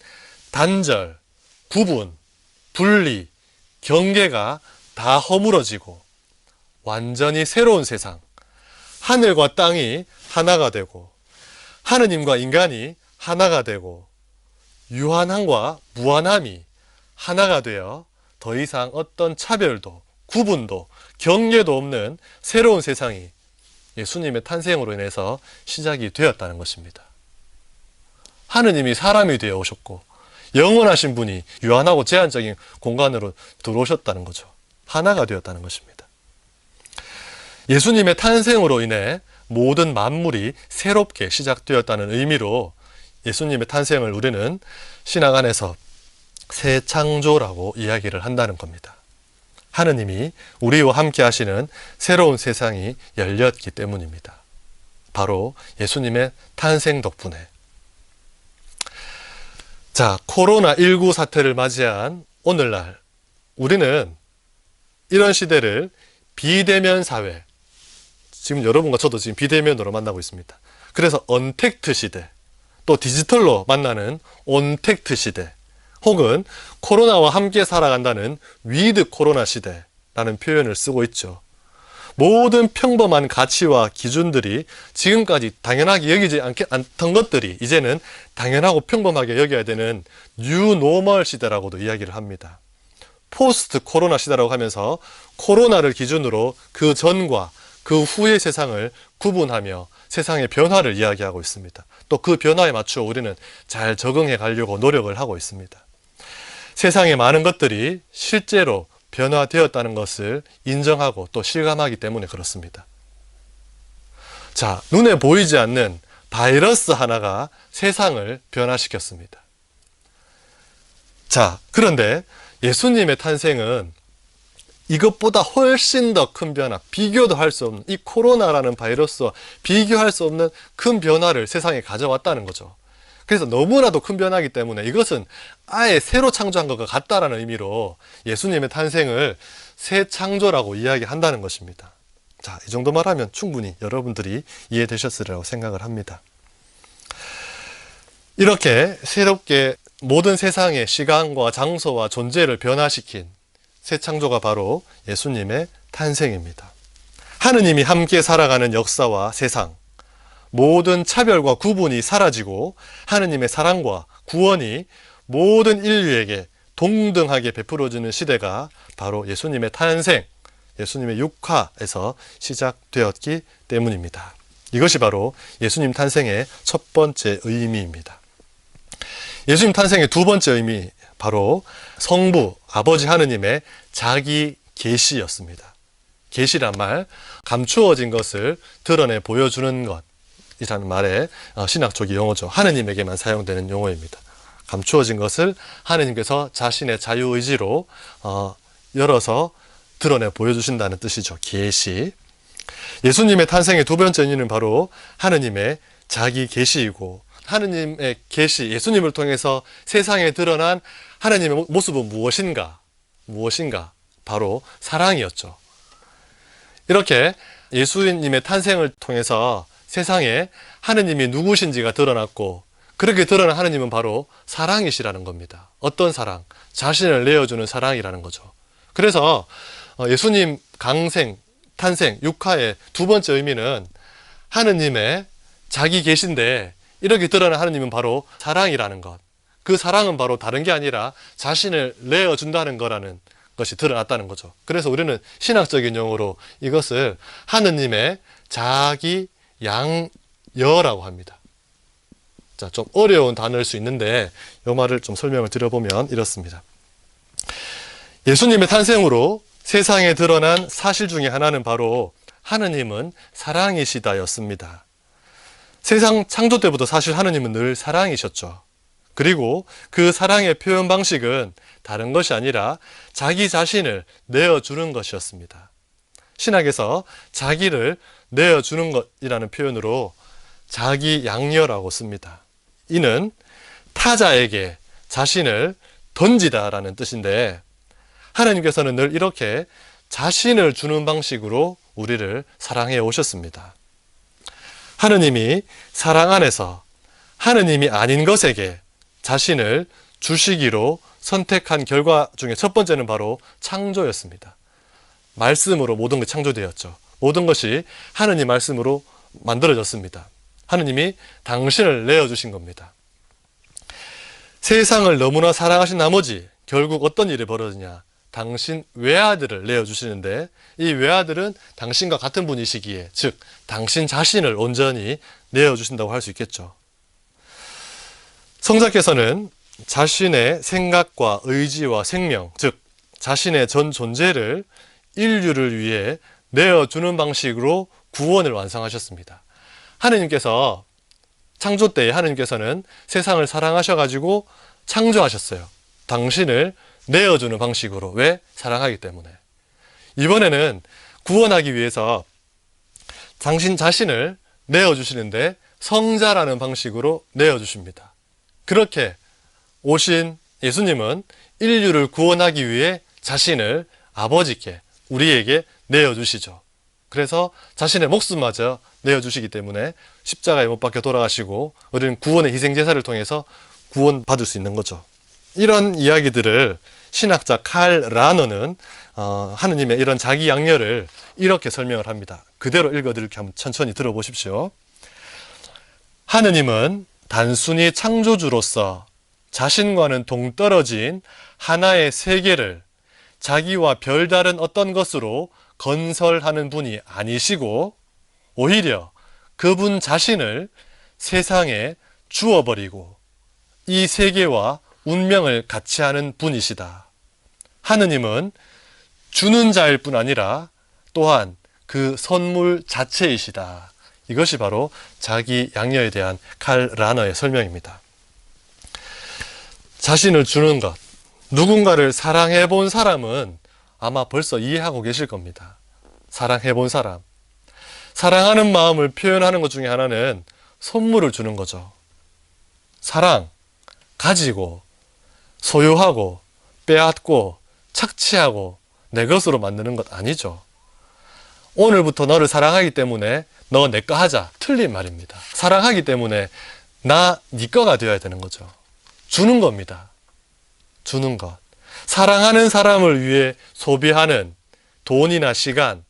단절, 구분, 분리, 경계가 다 허물어지고 완전히 새로운 세상, 하늘과 땅이 하나가 되고 하느님과 인간이 하나가 되고 유한함과 무한함이 하나가 되어 더 이상 어떤 차별도 구분도 경계도 없는 새로운 세상이 예수님의 탄생으로 인해서 시작이 되었다는 것입니다. 하느님이 사람이 되어 오셨고 영원하신 분이 유한하고 제한적인 공간으로 들어오셨다는 거죠. 하나가 되었다는 것입니다. 예수님의 탄생으로 인해 모든 만물이 새롭게 시작되었다는 의미로 예수님의 탄생을 우리는 신학 안에서 새 창조라고 이야기를 한다는 겁니다. 하느님이 우리와 함께 하시는 새로운 세상이 열렸기 때문입니다. 바로 예수님의 탄생 덕분에. 자, 코로나19 사태를 맞이한 오늘날 우리는 이런 시대를 비대면 사회, 지금 여러분과 저도 지금 비대면으로 만나고 있습니다. 그래서 언택트 시대, 또 디지털로 만나는 온택트 시대, 혹은 코로나와 함께 살아간다는 위드 코로나 시대라는 표현을 쓰고 있죠. 모든 평범한 가치와 기준들이 지금까지 당연하게 여기지 않던 것들이 이제는 당연하고 평범하게 여겨야 되는 뉴 노멀 시대라고도 이야기를 합니다. 포스트 코로나 시대라고 하면서 코로나를 기준으로 그 전과 그 후의 세상을 구분하며 세상의 변화를 이야기하고 있습니다. 또 그 변화에 맞추어 우리는 잘 적응해 가려고 노력을 하고 있습니다. 세상의 많은 것들이 실제로 변화되었다는 것을 인정하고 또 실감하기 때문에 그렇습니다. 자, 눈에 보이지 않는 바이러스 하나가 세상을 변화시켰습니다. 자, 그런데 예수님의 탄생은 이것보다 훨씬 더 큰 변화, 비교도 할 수 없는 이 코로나라는 바이러스와 비교할 수 없는 큰 변화를 세상에 가져왔다는 거죠. 그래서 너무나도 큰 변화이기 때문에 이것은 아예 새로 창조한 것과 같다라는 의미로 예수님의 탄생을 새 창조라고 이야기한다는 것입니다. 자, 이 정도 말하면 충분히 여러분들이 이해되셨으리라고 생각을 합니다. 이렇게 새롭게 모든 세상의 시간과 장소와 존재를 변화시킨 새 창조가 바로 예수님의 탄생입니다. 하느님이 함께 살아가는 역사와 세상, 모든 차별과 구분이 사라지고 하느님의 사랑과 구원이 모든 인류에게 동등하게 베풀어지는 시대가 바로 예수님의 탄생, 예수님의 육화에서 시작되었기 때문입니다. 이것이 바로 예수님 탄생의 첫 번째 의미입니다. 예수님 탄생의 두 번째 의미, 바로 성부, 아버지 하느님의 자기 계시였습니다. 계시란 말, 감추어진 것을 드러내 보여주는 것이라는 말의 신학적인 용어죠. 하느님에게만 사용되는 용어입니다. 감추어진 것을 하느님께서 자신의 자유의지로 열어서 드러내 보여주신다는 뜻이죠. 계시. 예수님의 탄생의 두 번째 의미는 바로 하느님의 자기 계시이고, 하느님의 계시, 예수님을 통해서 세상에 드러난 하느님의 모습은 무엇인가? 바로 사랑이었죠. 이렇게 예수님의 탄생을 통해서 세상에 하느님이 누구신지가 드러났고, 그렇게 드러난 하느님은 바로 사랑이시라는 겁니다. 어떤 사랑? 자신을 내어주는 사랑이라는 거죠. 그래서 예수님 강생, 탄생, 육화의 두 번째 의미는 하느님의 자기 계신데, 이렇게 드러난 하느님은 바로 사랑이라는 것. 그 사랑은 바로 다른 게 아니라 자신을 내어준다는 거라는 것이 드러났다는 거죠. 그래서 우리는 신학적인 용어로 이것을 하느님의 자기 양여라고 합니다. 자, 좀 어려운 단어일 수 있는데 이 말을 좀 설명을 드려보면 이렇습니다. 예수님의 탄생으로 세상에 드러난 사실 중에 하나는 바로 하느님은 사랑이시다였습니다. 세상 창조 때부터 사실 하느님은 늘 사랑이셨죠. 그리고 그 사랑의 표현 방식은 다른 것이 아니라 자기 자신을 내어주는 것이었습니다. 신학에서 자기를 내어주는 것이라는 표현으로 자기 양여라고 씁니다. 이는 타자에게 자신을 던지다라는 뜻인데, 하나님께서는 늘 이렇게 자신을 주는 방식으로 우리를 사랑해 오셨습니다. 하느님이 사랑 안에서 하느님이 아닌 것에게 자신을 주시기로 선택한 결과 중에 첫 번째는 바로 창조였습니다. 말씀으로 모든 것이 창조되었죠. 모든 것이 하느님 말씀으로 만들어졌습니다. 하느님이 당신을 내어주신 겁니다. 세상을 너무나 사랑하신 나머지 결국 어떤 일이 벌어지냐? 당신 외아들을 내어주시는데, 이 외아들은 당신과 같은 분이시기에, 즉 당신 자신을 온전히 내어주신다고 할 수 있겠죠. 성자께서는 자신의 생각과 의지와 생명, 즉 자신의 전 존재를 인류를 위해 내어주는 방식으로 구원을 완성하셨습니다. 하느님께서 창조 때에 하느님께서는 세상을 사랑하셔가지고 창조하셨어요. 당신을 내어주는 방식으로. 왜? 사랑하기 때문에. 이번에는 구원하기 위해서 당신 자신을 내어주시는데 성자라는 방식으로 내어주십니다. 그렇게 오신 예수님은 인류를 구원하기 위해 자신을 아버지께, 우리에게 내어주시죠. 그래서 자신의 목숨마저 내어주시기 때문에 십자가에 못 박혀 돌아가시고 우리는 구원의 희생제사를 통해서 구원받을 수 있는 거죠. 이런 이야기들을 신학자 칼 라너는 하느님의 이런 자기 양려를 이렇게 설명을 합니다. 그대로 읽어드릴게요. 한번 천천히 들어보십시오. 하느님은 단순히 창조주로서 자신과는 동떨어진 하나의 세계를 자기와 별다른 어떤 것으로 건설하는 분이 아니시고, 오히려 그분 자신을 세상에 주어버리고 이 세계와 운명을 같이 하는 분이시다. 하느님은 주는 자일 뿐 아니라 또한 그 선물 자체이시다. 이것이 바로 자기 양녀에 대한 칼 라너의 설명입니다. 자신을 주는 것, 누군가를 사랑해 본 사람은 아마 벌써 이해하고 계실 겁니다. 사랑해 본 사람. 사랑하는 마음을 표현하는 것 중에 하나는 선물을 주는 거죠. 사랑, 가지고, 소유하고, 빼앗고, 착취하고, 내 것으로 만드는 것 아니죠. 오늘부터 너를 사랑하기 때문에 너 내 거 하자. 틀린 말입니다. 사랑하기 때문에 나 네 거가 되어야 되는 거죠. 주는 겁니다. 주는 것. 사랑하는 사람을 위해 소비하는 돈이나 시간,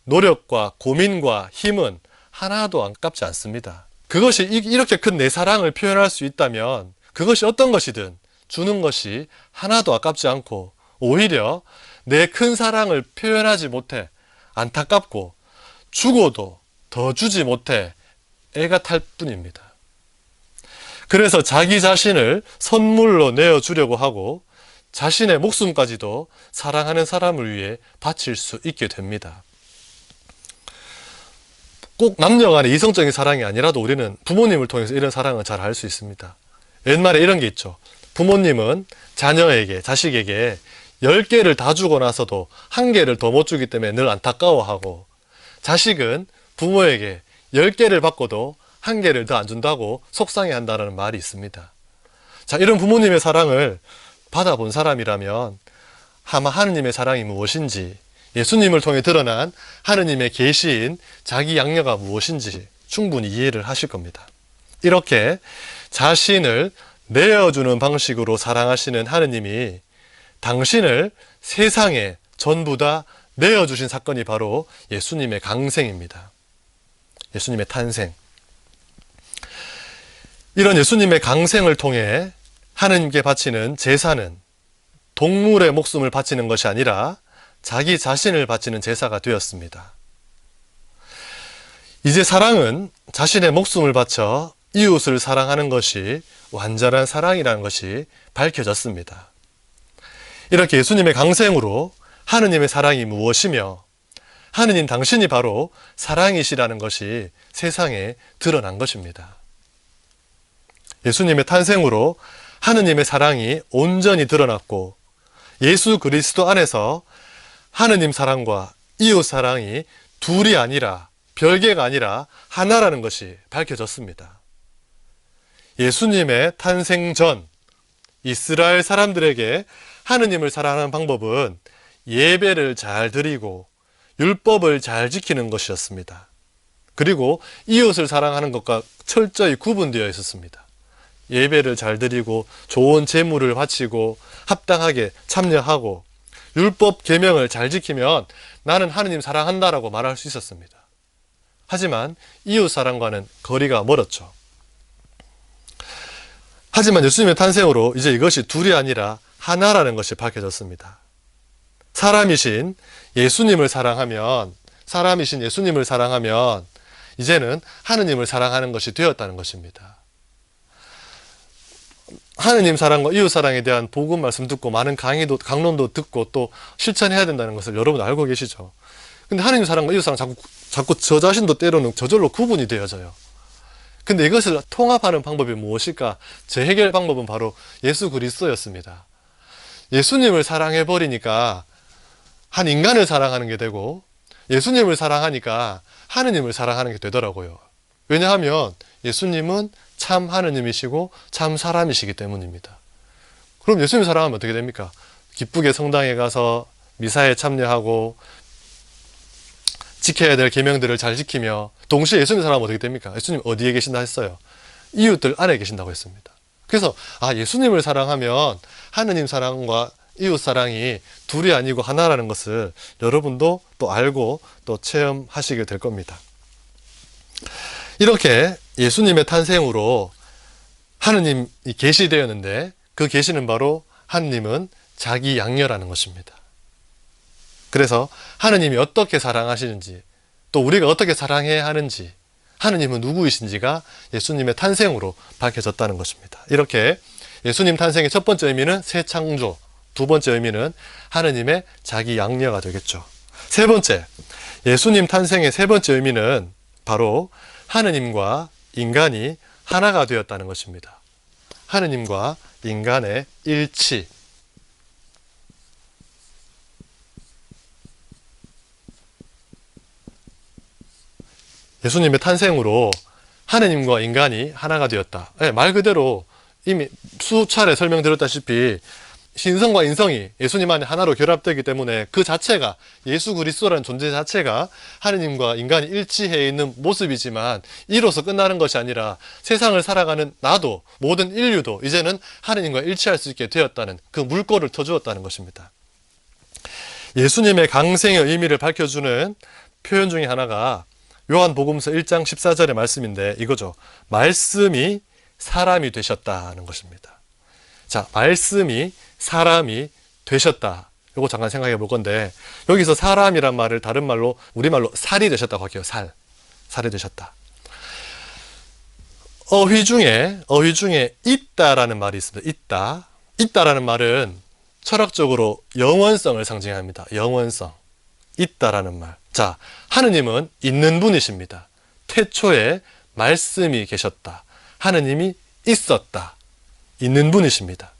노력과 고민과 힘은 하나도 아깝지 않습니다. 그것이 이렇게 큰 내 사랑을 표현할 수 있다면 그것이 어떤 것이든 주는 것이 하나도 아깝지 않고 오히려 내 큰 사랑을 표현하지 못해 안타깝고 주고도 더 주지 못해 애가 탈 뿐입니다. 그래서 자기 자신을 선물로 내어주려고 하고 자신의 목숨까지도 사랑하는 사람을 위해 바칠 수 있게 됩니다. 꼭 남녀 간의 이성적인 사랑이 아니라도 우리는 부모님을 통해서 이런 사랑을 잘 알 수 있습니다. 옛말에 이런 게 있죠. 부모님은 자녀에게, 자식에게 10개를 다 주고 나서도 1개를 더 못 주기 때문에 늘 안타까워하고, 자식은 부모에게 10개를 받고도 1개를 더 안 준다고 속상해 한다는 말이 있습니다. 자, 이런 부모님의 사랑을 받아본 사람이라면 아마 하느님의 사랑이 무엇인지, 예수님을 통해 드러난 하느님의 계시인 자기 양녀가 무엇인지 충분히 이해를 하실 겁니다. 이렇게 자신을 내어주는 방식으로 사랑하시는 하느님이 당신을 세상에 전부 다 내어주신 사건이 바로 예수님의 강생입니다. 예수님의 탄생. 이런 예수님의 강생을 통해 하느님께 바치는 제사는 동물의 목숨을 바치는 것이 아니라 자기 자신을 바치는 제사가 되었습니다. 이제 사랑은 자신의 목숨을 바쳐 이웃을 사랑하는 것이 완전한 사랑이라는 것이 밝혀졌습니다. 이렇게 예수님의 강생으로 하느님의 사랑이 무엇이며 하느님 당신이 바로 사랑이시라는 것이 세상에 드러난 것입니다. 예수님의 탄생으로 하느님의 사랑이 온전히 드러났고 예수 그리스도 안에서 하느님 사랑과 이웃 사랑이 둘이 아니라 별개가 아니라 하나라는 것이 밝혀졌습니다. 예수님의 탄생 전 이스라엘 사람들에게 하느님을 사랑하는 방법은 예배를 잘 드리고 율법을 잘 지키는 것이었습니다. 그리고 이웃을 사랑하는 것과 철저히 구분되어 있었습니다. 예배를 잘 드리고 좋은 제물을 바치고 합당하게 참여하고 율법 계명을 잘 지키면 나는 하느님 사랑한다라고 말할 수 있었습니다. 하지만 이웃 사랑과는 거리가 멀었죠. 하지만 예수님의 탄생으로 이제 이것이 둘이 아니라 하나라는 것이 밝혀졌습니다. 사람이신 예수님을 사랑하면 이제는 하느님을 사랑하는 것이 되었다는 것입니다. 하느님 사랑과 이웃 사랑에 대한 복음 말씀 듣고 많은 강론도 듣고 또 실천해야 된다는 것을 여러분 알고 계시죠? 근데 하느님 사랑과 이웃 사랑 자꾸 저 자신도 때로는 저절로 구분이 되어져요. 근데 이것을 통합하는 방법이 무엇일까? 제 해결 방법은 바로 예수 그리스도였습니다. 예수님을 사랑해버리니까 한 인간을 사랑하는 게 되고 예수님을 사랑하니까 하느님을 사랑하는 게 되더라고요. 왜냐하면 예수님은 참 하느님이시고 참 사람이시기 때문입니다. 그럼 예수님 사랑하면 어떻게 됩니까? 기쁘게 성당에 가서 미사에 참여하고 지켜야 될 계명들을 잘 지키며 동시에 예수님 사랑하면 어떻게 됩니까? 예수님 어디에 계신다 했어요? 이웃들 안에 계신다고 했습니다. 그래서 예수님을 사랑하면 하느님 사랑과 이웃 사랑이 둘이 아니고 하나라는 것을 여러분도 또 알고 또 체험하시게 될 겁니다. 이렇게 예수님의 탄생으로 하느님이 계시되었는데 그 계시는 바로 하느님은 자기 양녀라는 것입니다. 그래서 하느님이 어떻게 사랑하시는지 또 우리가 어떻게 사랑해야 하는지 하느님은 누구이신지가 예수님의 탄생으로 밝혀졌다는 것입니다. 이렇게 예수님 탄생의 첫 번째 의미는 새 창조, 두 번째 의미는 하느님의 자기 양녀가 되겠죠. 세 번째, 예수님 탄생의 세 번째 의미는 바로 하느님과 인간이 하나가 되었다는 것입니다. 하느님과 인간의 일치. 예수님의 탄생으로 하느님과 인간이 하나가 되었다. 말 그대로 이미 수차례 설명드렸다시피 신성과 인성이 예수님 안에 하나로 결합되기 때문에 그 자체가, 예수 그리스도라는 존재 자체가 하느님과 인간이 일치해 있는 모습이지만, 이로써 끝나는 것이 아니라 세상을 살아가는 나도, 모든 인류도 이제는 하느님과 일치할 수 있게 되었다는 그 물꼬를 터주었다는 것입니다. 예수님의 강생의 의미를 밝혀주는 표현 중에 하나가 요한복음서 1장 14절의 말씀인데 이거죠. 말씀이 사람이 되셨다는 것입니다. 자, 말씀이 사람이 되셨다. 이거 잠깐 생각해 볼 건데, 여기서 사람이란 말을 다른 말로, 우리말로 살이 되셨다고 할게요. 살이 되셨다. 어휘 중에 있다라는 말이 있습니다. 있다라는 말은 철학적으로 영원성을 상징합니다. 영원성. 있다라는 말. 자, 하느님은 있는 분이십니다. 태초에 말씀이 계셨다. 하느님이 있었다. 있는 분이십니다.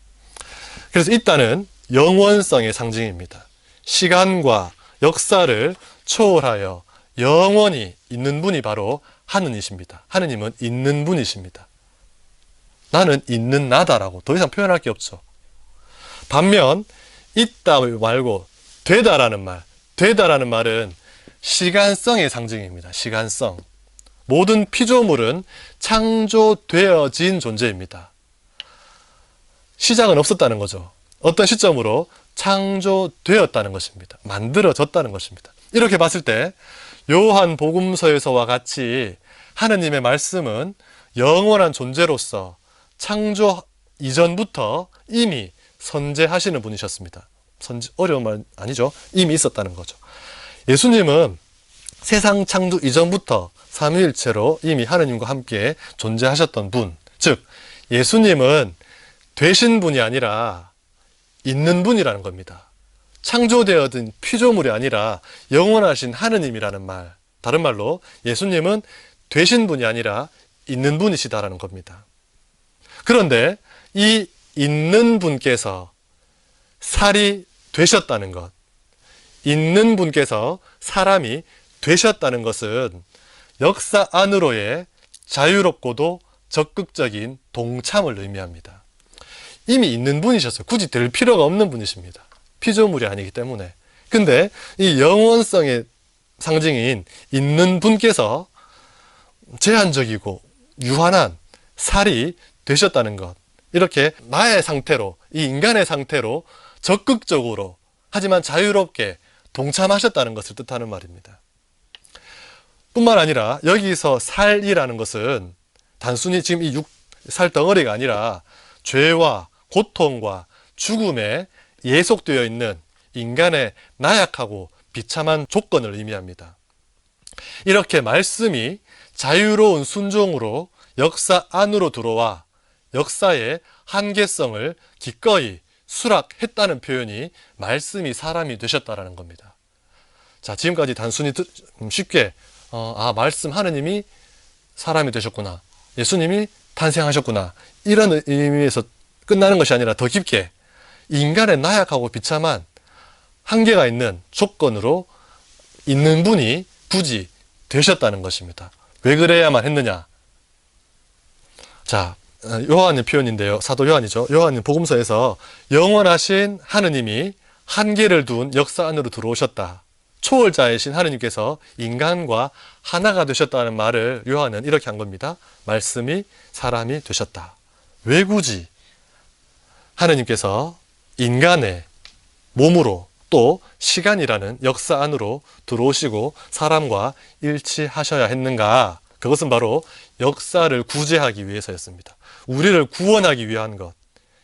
그래서 있다는 영원성의 상징입니다. 시간과 역사를 초월하여 영원히 있는 분이 바로 하느님이십니다. 하느님은 있는 분이십니다. 나는 있는 나다라고 더 이상 표현할 게 없죠. 반면 있다 말고 되다라는 말은 시간성의 상징입니다. 시간성. 모든 피조물은 창조되어진 존재입니다. 시작은 없었다는 거죠. 어떤 시점으로 창조되었다는 것입니다. 만들어졌다는 것입니다. 이렇게 봤을 때 요한 복음서에서와 같이 하느님의 말씀은 영원한 존재로서 창조 이전부터 이미 선재하시는 분이셨습니다. 어려운 말 아니죠. 이미 있었다는 거죠. 예수님은 세상 창조 이전부터 삼위일체로 이미 하느님과 함께 존재하셨던 분, 즉 예수님은 되신 분이 아니라 있는 분이라는 겁니다. 창조되어진 피조물이 아니라 영원하신 하느님이라는 말, 다른 말로 예수님은 되신 분이 아니라 있는 분이시다라는 겁니다. 그런데 이 있는 분께서 살이 되셨다는 것, 있는 분께서 사람이 되셨다는 것은 역사 안으로의 자유롭고도 적극적인 동참을 의미합니다. 이미 있는 분이셨어요. 굳이 될 필요가 없는 분이십니다. 피조물이 아니기 때문에. 근데 이 영원성의 상징인 있는 분께서 제한적이고 유한한 살이 되셨다는 것, 이렇게 나의 상태로, 이 인간의 상태로 적극적으로 하지만 자유롭게 동참하셨다는 것을 뜻하는 말입니다. 뿐만 아니라 여기서 살이라는 것은 단순히 지금 이 살 덩어리가 아니라 죄와 고통과 죽음에 예속되어 있는 인간의 나약하고 비참한 조건을 의미합니다. 이렇게 말씀이 자유로운 순종으로 역사 안으로 들어와 역사의 한계성을 기꺼이 수락했다는 표현이 말씀이 사람이 되셨다라는 겁니다. 자, 지금까지 단순히 쉽게 말씀 하느님이 사람이 되셨구나, 예수님이 탄생하셨구나, 이런 의미에서 끝나는 것이 아니라 더 깊게 인간의 나약하고 비참한 한계가 있는 조건으로 있는 분이 굳이 되셨다는 것입니다. 왜 그래야만 했느냐? 자, 요한의 표현인데요. 사도 요한이죠. 요한은 복음서에서 영원하신 하느님이 한계를 둔 역사 안으로 들어오셨다. 초월자이신 하느님께서 인간과 하나가 되셨다는 말을 요한은 이렇게 한 겁니다. 말씀이 사람이 되셨다. 왜 굳이 하느님께서 인간의 몸으로 또 시간이라는 역사 안으로 들어오시고 사람과 일치하셔야 했는가? 그것은 바로 역사를 구제하기 위해서였습니다. 우리를 구원하기 위한 것.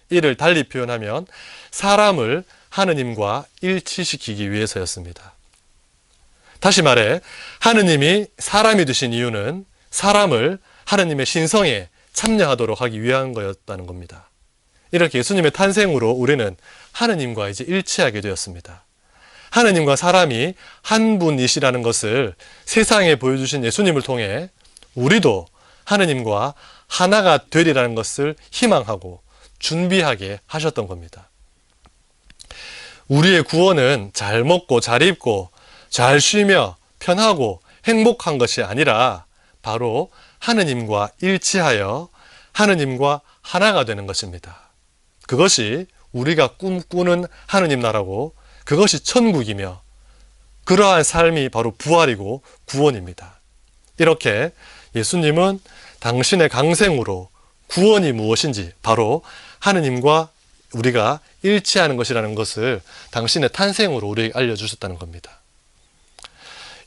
이를 달리 표현하면 사람을 하느님과 일치시키기 위해서였습니다. 다시 말해 하느님이 사람이 되신 이유는 사람을 하느님의 신성에 참여하도록 하기 위한 거였다는 겁니다. 이렇게 예수님의 탄생으로 우리는 하느님과 이제 일치하게 되었습니다. 하느님과 사람이 한 분이시라는 것을 세상에 보여주신 예수님을 통해 우리도 하느님과 하나가 되리라는 것을 희망하고 준비하게 하셨던 겁니다. 우리의 구원은 잘 먹고 잘 입고 잘 쉬며 편하고 행복한 것이 아니라 바로 하느님과 일치하여 하느님과 하나가 되는 것입니다. 그것이 우리가 꿈꾸는 하느님 나라고 그것이 천국이며 그러한 삶이 바로 부활이고 구원입니다. 이렇게 예수님은 당신의 강생으로 구원이 무엇인지 바로 하느님과 우리가 일치하는 것이라는 것을 당신의 탄생으로 우리에게 알려주셨다는 겁니다.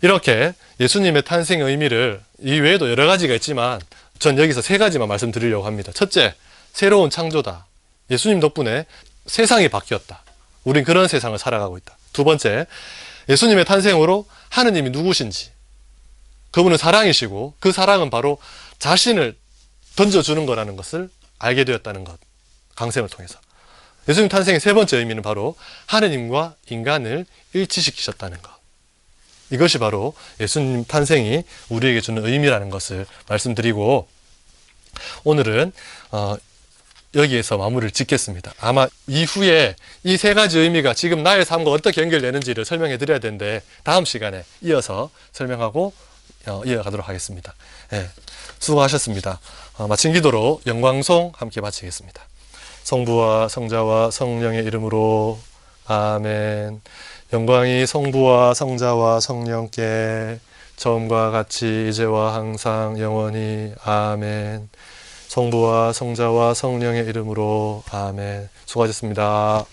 이렇게 예수님의 탄생의 의미를 이 외에도 여러 가지가 있지만 전 여기서 세 가지만 말씀드리려고 합니다. 첫째, 새로운 창조다. 예수님 덕분에 세상이 바뀌었다. 우린 그런 세상을 살아가고 있다. 두 번째, 예수님의 탄생으로 하느님이 누구신지, 그분은 사랑이시고 그 사랑은 바로 자신을 던져주는 거라는 것을 알게 되었다는 것, 강생을 통해서. 예수님 탄생의 세 번째 의미는 바로 하느님과 인간을 일치시키셨다는 것. 이것이 바로 예수님 탄생이 우리에게 주는 의미라는 것을 말씀드리고, 오늘은 여기에서 마무리를 짓겠습니다. 아마 이후에 이 세 가지 의미가 지금 나의 삶과 어떻게 연결되는지를 설명해 드려야 되는데 다음 시간에 이어서 설명하고 이어가도록 하겠습니다. 네, 수고하셨습니다. 마친 기도로 영광송 함께 마치겠습니다. 성부와 성자와 성령의 이름으로 아멘. 영광이 성부와 성자와 성령께 처음과 같이 이제와 항상 영원히 아멘. 성부와 성자와 성령의 이름으로 아멘. 수고하셨습니다.